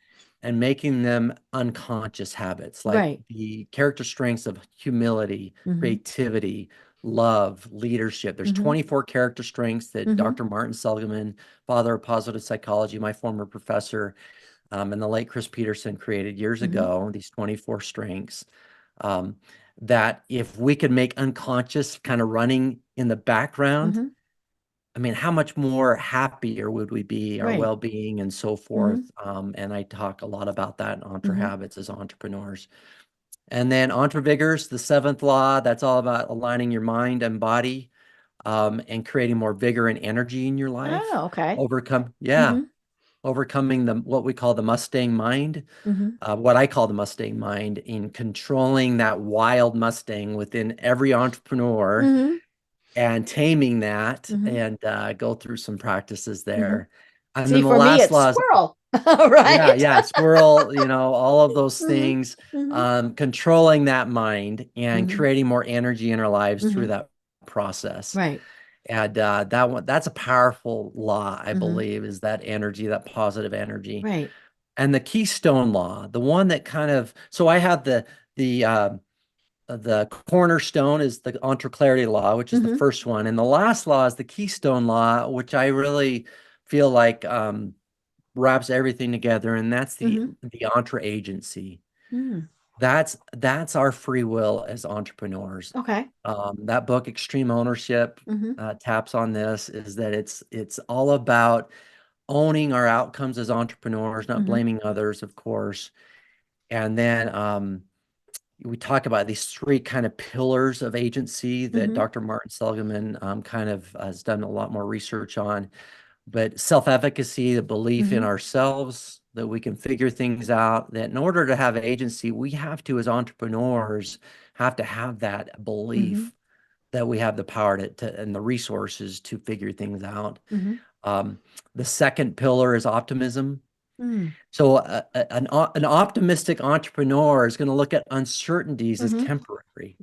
and making them unconscious habits, like Right. the character strengths of humility, Mm-hmm. creativity, love, leadership. There's Mm-hmm. 24 character strengths that Mm-hmm. Dr. Martin Seligman, father of positive psychology, my former professor, and the late Chris Peterson created years Mm-hmm. ago, these 24 strengths, um, that if we could make unconscious kind of running in the background, Mm-hmm. I mean, how much more happier would we be, our Right. well-being and so Mm-hmm. forth. And I talk a lot about that in Entre Mm-hmm. Habits as entrepreneurs. And then Entre Vigors, the seventh law, that's all about aligning your mind and body, and creating more vigor and energy in your life. Oh, okay. Yeah, Mm-hmm. overcoming what we call the Mustang mind, Mm-hmm. what I call the Mustang mind, in controlling that wild Mustang within every entrepreneur Mm-hmm. and taming that, Mm-hmm. and go through some practices Mm-hmm. there. And See, then the for me, last it's law is, squirrel. yeah, Right. yeah, squirrel, all of those Mm-hmm. things, Mm-hmm. controlling that mind and Mm-hmm. creating more energy in our lives through Mm-hmm. that process. Right. And that's a powerful law, I Mm-hmm. believe, is that energy, that positive energy. Right. And the keystone law, the one that kind of, so I have the cornerstone is the entre-clarity law, which is the Mm-hmm. first one. And the last law is the keystone law, which I really feel like wraps everything together, and that's Mm-hmm. the entre agency. Mm. That's our free will as entrepreneurs. Okay. That book, Extreme Ownership, Mm-hmm. taps on this, is that it's all about owning our outcomes as entrepreneurs, not Mm-hmm. blaming others, of course. And then we talk about these three kind of pillars of agency that Mm-hmm. Dr. Martin Seligman kind of has done a lot more research on. But self-efficacy, the belief in Mm-hmm. ourselves that we can figure things out, that in order to have agency, we have to, as entrepreneurs, have to have that Mm-hmm. belief that we have the power to and the resources to figure things out. Mm-hmm. Um, the second pillar is optimism. Mm. So an optimistic entrepreneur is going to look at uncertainties as Mm-hmm. temporary.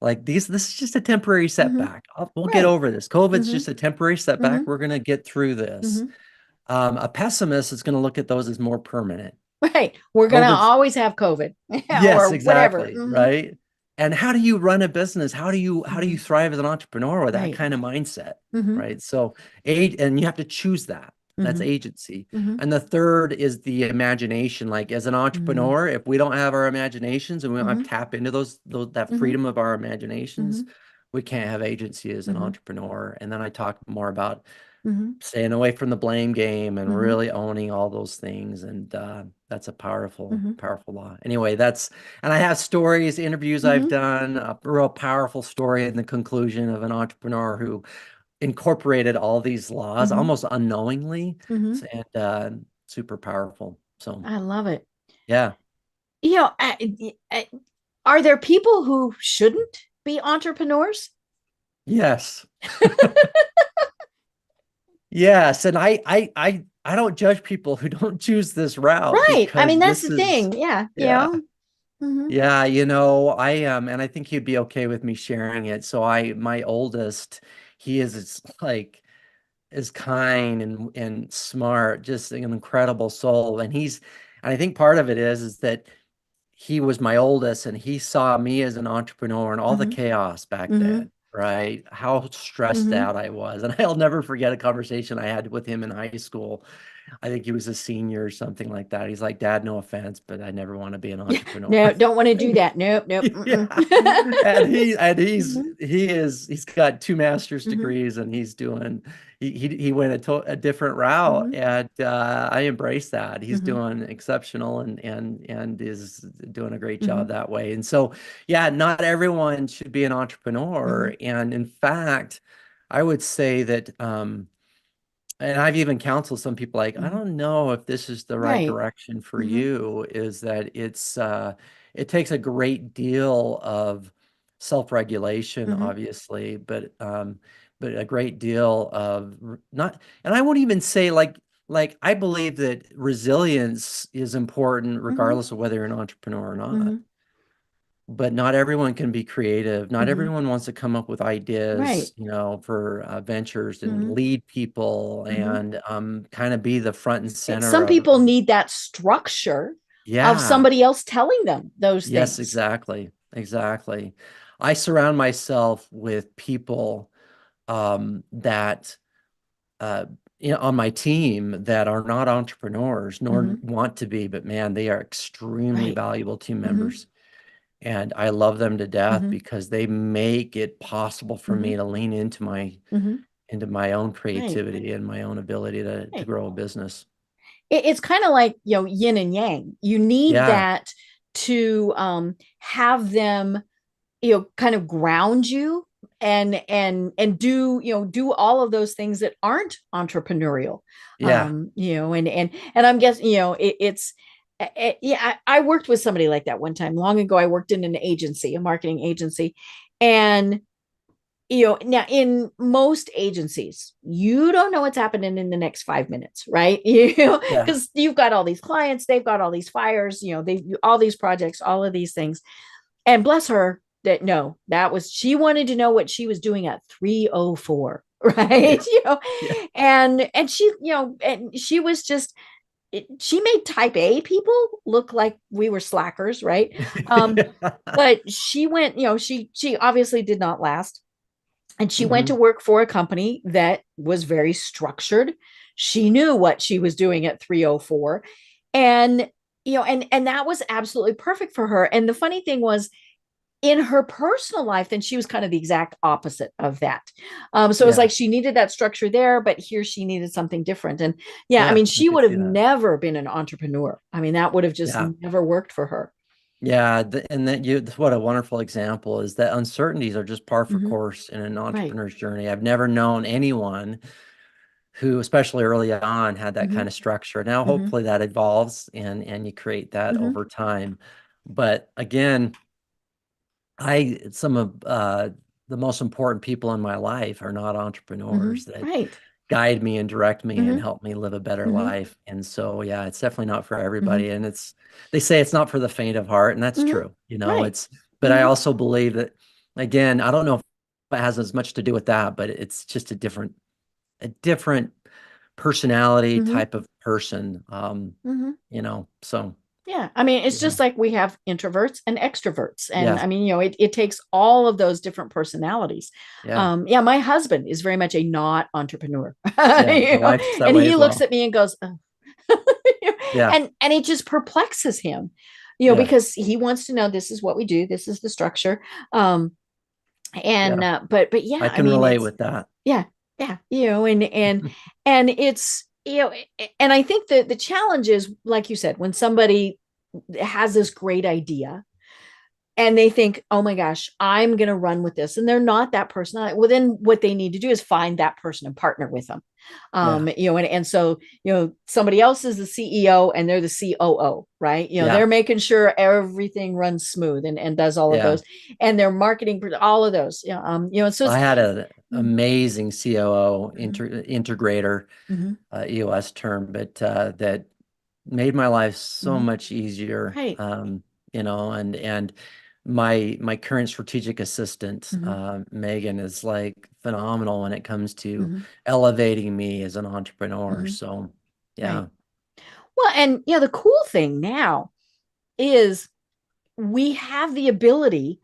Like this is just a temporary Mm-hmm. setback. We'll get Right. over this. COVID's Mm-hmm. just a temporary Mm-hmm. setback. We're going to get through this. Mm-hmm. A pessimist is going to look at those as more permanent. Right. We're gonna COVID's, always have COVID yes, or whatever. exactly, Mm-hmm. right? And how do you run a business? How do you Mm-hmm. thrive as an entrepreneur with that Right. kind of mindset, Mm-hmm. right? So, and you have to choose that. That's Mm-hmm. agency. Mm-hmm. And the third is the imagination. Like as an entrepreneur, if we don't have our imaginations and we don't have Mm-hmm. to tap into that Mm-hmm. freedom of our Mm-hmm. imaginations, we can't have agency as an Mm-hmm. entrepreneur. And then I talk more about Mm-hmm. staying away from the blame game and Mm-hmm. really owning all those things. And that's a powerful, Mm-hmm. powerful law. Anyway, and I have stories, interviews I've Mm-hmm. done, a real powerful story in the conclusion of an entrepreneur who incorporated all these laws Mm-hmm. almost unknowingly, Mm-hmm. and super powerful. So, I love it. yeah. You know, are there people who shouldn't be entrepreneurs? Yes. Yes. And I don't judge people who don't choose this route Right. I because mean, that's this the is, thing. Yeah. You yeah. know. Mm-hmm. Yeah, I and I think he'd be okay with me sharing it. So my oldest, he is like is kind and smart, just an incredible soul. And I think part of it is that he was my oldest and he saw me as an entrepreneur and all the Mm-hmm. chaos back Mm-hmm. then, right? How stressed Mm-hmm. out I was. And I'll never forget a conversation I had with him in high school. I think he was a senior or something like that. He's like, Dad, no offense, but I never want to be an Yeah. entrepreneur. No, don't want to do that. Nope. Nope. Yeah. He's got two master's Mm-hmm. degrees and he went a different route, Mm-hmm. and I embrace that. He's Mm-hmm. doing exceptional and is doing a great Mm-hmm. job that way. And so, yeah, not everyone should be an Mm-hmm. entrepreneur. And in fact, I would say that and I've even counseled some people like, I Mm-hmm. don't know if this is the right Right. direction for Mm-hmm. you, is that it takes a great deal of self-regulation, Mm-hmm. obviously, but a great deal of not, and I won't even say like I believe that resilience is important Mm-hmm. regardless of whether you're an entrepreneur or not. Mm-hmm. But not everyone can be creative. Not Mm-hmm. everyone wants to come up with Right. ideas, for ventures and Mm-hmm. lead people Mm-hmm. and kind of be the front and center Some of, people need that structure of yeah, somebody else telling them those yes, things. exactly. Exactly. I surround myself with people that uh, on my team that are not entrepreneurs nor Mm-hmm. want to be, but man, they are extremely Right. valuable team Mm-hmm. members. And I love them to death Mm-hmm. because they make it possible for Mm-hmm. me to lean into my Mm-hmm. own Right. creativity and my own ability to Right. grow a business. It's kind of like, yin and yang. You need Yeah, that to have them, kind of ground you and do all of those things that aren't entrepreneurial. yeah, And I'm guessing, yeah, I worked with somebody like that one time long ago. I worked in an agency, a marketing agency. And now in most agencies, you don't know what's happening in the next 5 minutes, right? yeah. Because you've got all these clients, they've got all these fires, they all these projects, all of these things. And bless her, that no, she wanted to know what she was doing at 3:04, Yeah, right? yeah. And she was just she made type A people look like we were slackers, right? But she went, she obviously did not last. And she went to Hmm. work for a company that was very structured. She knew what she was doing at 3:04. And and that was absolutely perfect for her. And the funny thing was, in her personal life, then she was kind of the exact opposite of that. So it's Yeah. like she needed that structure there, but here she needed something different. And yeah, I Yeah. mean, I she could would have see that. never been an entrepreneur. I mean, that would have just Yeah. never worked for her. Yeah. And that what a wonderful example is that uncertainties are just par for Hmm. course in an Right. entrepreneur's journey. I've never known anyone who, especially early on, had that Hmm. kind of structure. Now, Hmm. hopefully that evolves and you create that Hmm. over time. But again, some of the most important people in my life are not Hmm. entrepreneurs that Right. guide me and direct me and Hmm. help me live a better Hmm. life. And so, yeah, it's definitely not for Hmm. everybody. And they say it's not for the faint of heart, and that's Hmm. true. Right. But I Hmm. also believe that, again, I don't know if it has as much to do with that, but it's just a different personality Hmm. type of person. Hmm. So Yeah. I mean, it's yeah, just like we have introverts and extroverts. And yeah, I mean, it takes all of those different personalities. yeah, Yeah, my husband is very much a not entrepreneur. yeah. My wife's that And way he as looks well. at me and goes, Yeah, and it just perplexes him, yeah, because he wants to know this is what we do, this is the structure. Um, and yeah. but yeah, I I can mean, relate it's with that. yeah, yeah, and it's and I think that the challenge is, like you said, when somebody has this great idea and they think, oh my gosh, I'm going to run with this. And they're not that person. Well, then what they need to do is find that person and partner with them. Yeah, And so, somebody else is the CEO and they're the COO, right? yeah, They're making sure everything runs smooth and does all of yeah. those, and they're marketing all of those. And so I it's, had an mm-hmm, amazing COO mm-hmm, integrator, mm-hmm, EOS term, but that made my life so mm-hmm, much easier. right. And my current strategic assistant, Mm-hmm, Megan, is like phenomenal when it comes to mm-hmm, elevating me as an entrepreneur. mm-hmm, So right. yeah, Well, and the cool thing now is we have the ability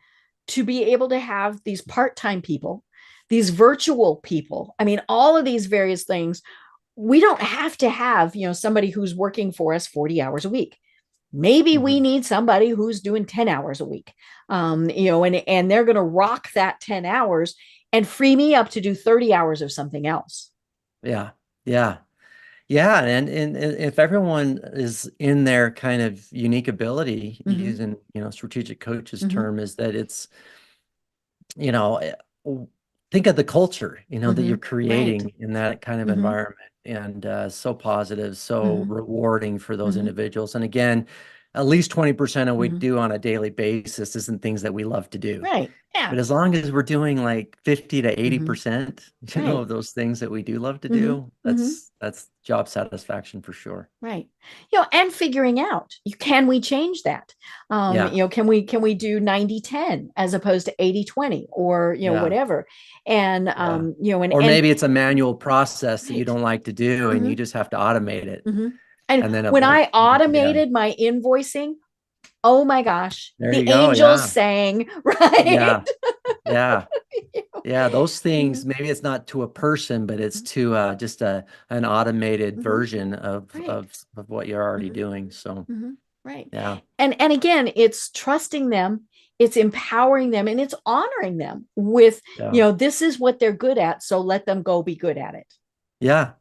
to be able to have these part-time people, these virtual people. I mean, all of these various things. We don't have to have, somebody who's working for us 40 hours a week. Maybe we mhm, need somebody who's doing 10 hours a week. And they're going to rock that 10 hours and free me up to do 30 hours of something else. yeah, yeah. Yeah, and if everyone is in their kind of unique ability, Mm-hmm, using, strategic coach's mm-hmm, term, is that it's, you know, eh, think of the culture, that mm-hmm, you're right. creating in that kind of Mm-hmm, environment, and so positive, so mm-hmm, rewarding for those mm-hmm, individuals. And again, at least 20% of what we mm-hmm, do on a daily basis isn't things that we love to do. right. Yeah. But as long as we're doing like 50 to Mm-hmm, 80%, right. of those things that we do love to Mm-hmm, do, mm-hmm. that's job satisfaction for sure. Right. And figuring out, can we change that? Yeah, Can we do 90-10 as opposed to 80-20, or, yeah, whatever. And, yeah. Or and maybe it's a manual process that you right. don't like to do and Hmm. you just have to automate it, Hmm. And and then it when will, I yeah. automated my invoicing, oh my gosh, There you the go. angels Yeah. sang, right? Yeah. Yeah. Yeah. Those Mhm. things, maybe it's not to a person, but it's to just an automated Mhm. version of Right. of what you're already Mhm. doing. So Mhm. Right. yeah. And again, it's trusting them, it's empowering them, and it's honoring them with, Yeah. this is what they're good at, so let them go be good at it. Yeah.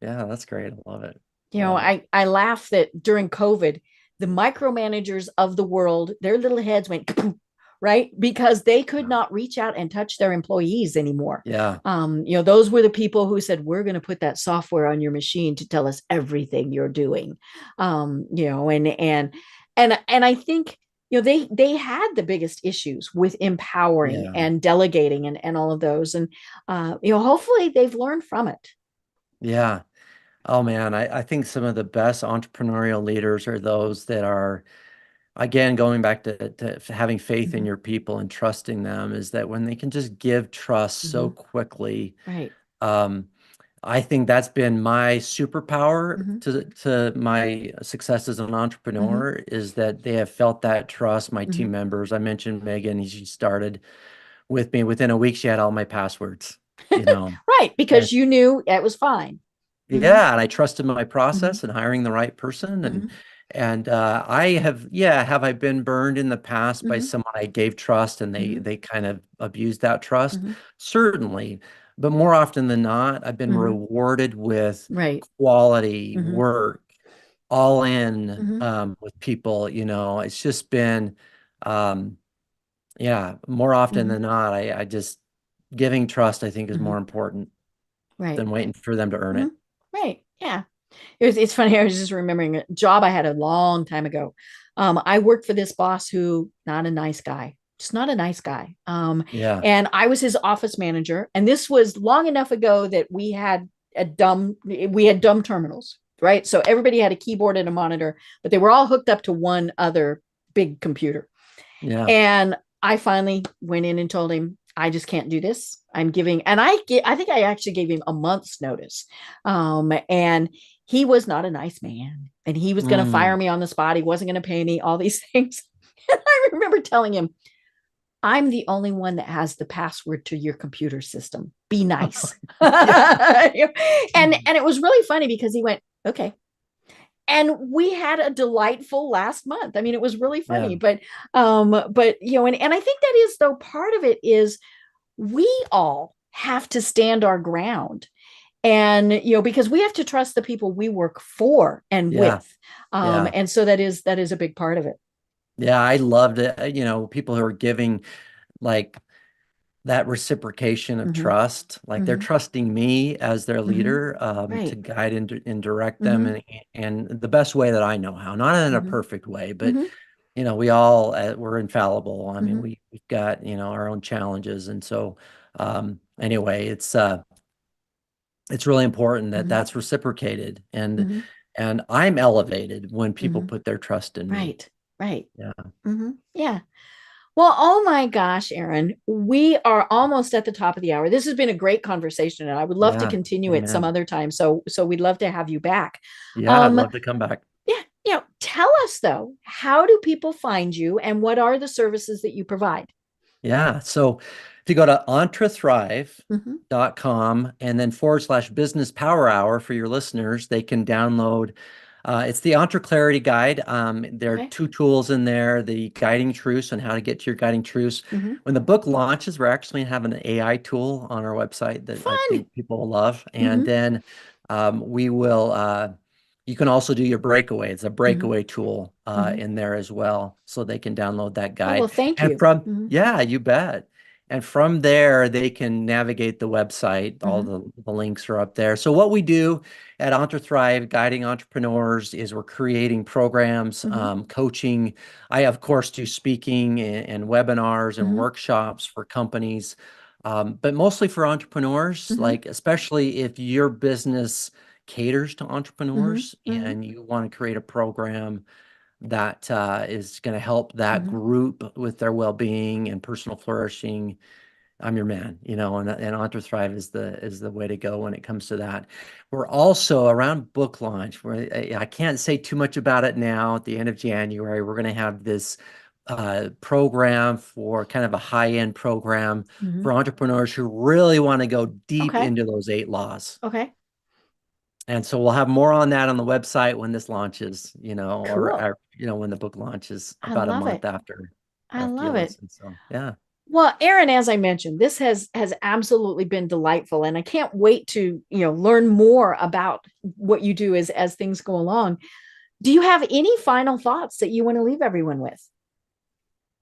Yeah. That's great. I love it. Love it. I laugh that during COVID, the micromanagers of the world, their little heads went kapoom, right, because they could Yeah. not reach out and touch their employees anymore. Yeah. Those were the people who said, we're going to put that software on your machine to tell us everything you're doing. And I think, they had the biggest issues with empowering Yeah. and delegating and all of those. And hopefully they've learned from it. Yeah. Oh man, I think some of the best entrepreneurial leaders are those that are, again, going back to having faith in Mhm, your people and trusting them, is that when they can just give trust so mhm, quickly. right. um, I think that's been my superpower Mhm, to my success as an mhm, entrepreneur, is that they have felt that trust. My team mhm, members, I mentioned Megan, she started with me. Within a week, she had all my passwords, you know. Right. Because you knew it was fine. Yeah, and I trusted my Mm-hmm. process and hiring the right person, Mm-hmm. and have I been burned in the past by Mm-hmm. someone I gave trust and Mm-hmm. they kind of abused that trust? Mm-hmm. Certainly, but more often than not, I've been Mm-hmm. rewarded with Right. quality Mm-hmm. work, all in Mm-hmm. with people. You know, it's just been, yeah, more often Mm-hmm. than not, I just giving trust, I think, is Mm-hmm. more important Right. than waiting for them to earn Mm-hmm. it. Right. Yeah. It's funny. I was just remembering a job I had a long time ago. I worked for this boss who not a nice guy, just not a nice guy. Yeah. And I was his office manager. And this was long enough ago that we had dumb terminals, right? So everybody had a keyboard and a monitor, but they were all hooked up to one other big computer. Yeah. And I finally went in and told him, I just can't do this. I'm giving, and I think I actually gave him a month's notice. And he was not a nice man, and he was going to fire me on the spot. He wasn't going to pay me all these things. And I remember telling him, I'm the only one that has the password to your computer system. Be nice. and it was really funny because he went, okay. And we had a delightful last month. I mean, it was really funny, Yeah. but you know, and I think that is though part of it is we all have to stand our ground. And you know, because we have to trust the people we work for and Yeah. with. Yeah. And so that is a big part of it. Yeah. I loved it. You know, people who are giving like that reciprocation of Mm-hmm. trust, like they're Mm-hmm. trusting me as their Mm-hmm. leader to Right. guide and direct them Mm-hmm. and the best way that I know how, not in a Mm-hmm. perfect way, but Mm-hmm. you know, we all we're infallible. I mean, Mm-hmm. we've got, you know, our own challenges. And so anyway, it's really important that Mm-hmm. that's reciprocated Mm-hmm. and I'm elevated when people Mm-hmm. put their trust in me. Right. Right. Yeah. Mm-hmm. Yeah. Well, oh my gosh, Aaron, we are almost at the top of the hour. This has been a great conversation, and I would love to Yeah. continue it some Amen. other time. So we'd love to have you back. Yeah, I'd Um, love to come back. yeah, you know, tell us though, how do people find you and what are the services that you provide? Yeah. So if you go to Mm-hmm. EntreThrive.com and then /business power hour for your listeners, they can download. It's the Entre Clarity Guide. There are Okay. 2 tools in there, the guiding truths and how to get to your guiding truths. Mm-hmm. When the book launches, we're actually having an AI tool on our website that I Fun. think people will love. And Mm-hmm. then we will, you can also do your breakaway. It's a Mm-hmm. breakaway tool Mm-hmm. in there as well. So they can download that Oh, guide. well, thank And you. from, Mm-hmm. yeah, you bet. And from there, they can navigate the website. All Mm-hmm. the links are up there. So what we do at EntreThrive, guiding entrepreneurs, is we're creating programs, Mm-hmm. coaching. I, of course, do speaking and webinars and Mm-hmm. workshops for companies, but mostly for entrepreneurs, Mm-hmm. like especially if your business caters to Mm-hmm. entrepreneurs Mm-hmm. and you want to create a program that is going to help that Mm-hmm. group with their well-being and personal flourishing. I'm your man, you know, and EntreThrive is the way to go when it comes to that. We're also around book launch where I can't say too much about it now. At the end of January, we're going to have this program for kind of a high-end program Mm-hmm. for entrepreneurs who really want to go deep Okay. into those 8 laws. Okay. And so we'll have more on that on the website when this launches, you know, Cool. or you know, when the book launches I about a love month it. I after you love it. listen. So yeah. Well, Aaron, as I mentioned, this has absolutely been delightful, and I can't wait to learn more about what you do as things go along. Do you have any final thoughts that you want to leave everyone with?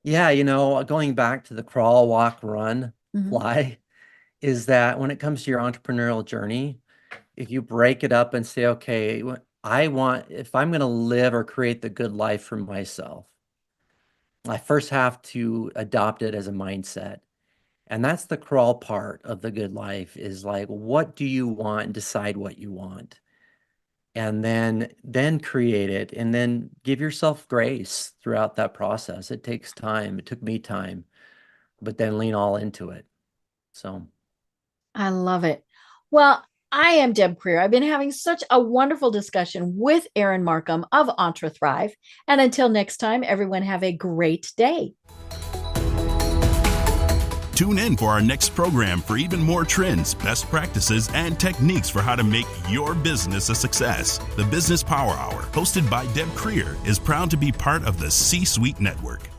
Yeah, you know, going back to the crawl, walk, run, Mm-hmm. fly, is that when it comes to your entrepreneurial journey, if you break it up and say, okay, if I'm going to live or create the good life for myself, I first have to adopt it as a mindset. And that's the crawl part of the good life is like, what do you want and decide what you want. And then create it and then give yourself grace throughout that process. It takes time. It took me time, but then lean all into it. So I love it. Well, I am Deb Creer. I've been having such a wonderful discussion with Aaron Marcum of EntreThrive. And until next time, everyone have a great day. Tune in for our next program for even more trends, best practices, and techniques for how to make your business a success. The Business Power Hour, hosted by Deb Creer, is proud to be part of the C-Suite Network.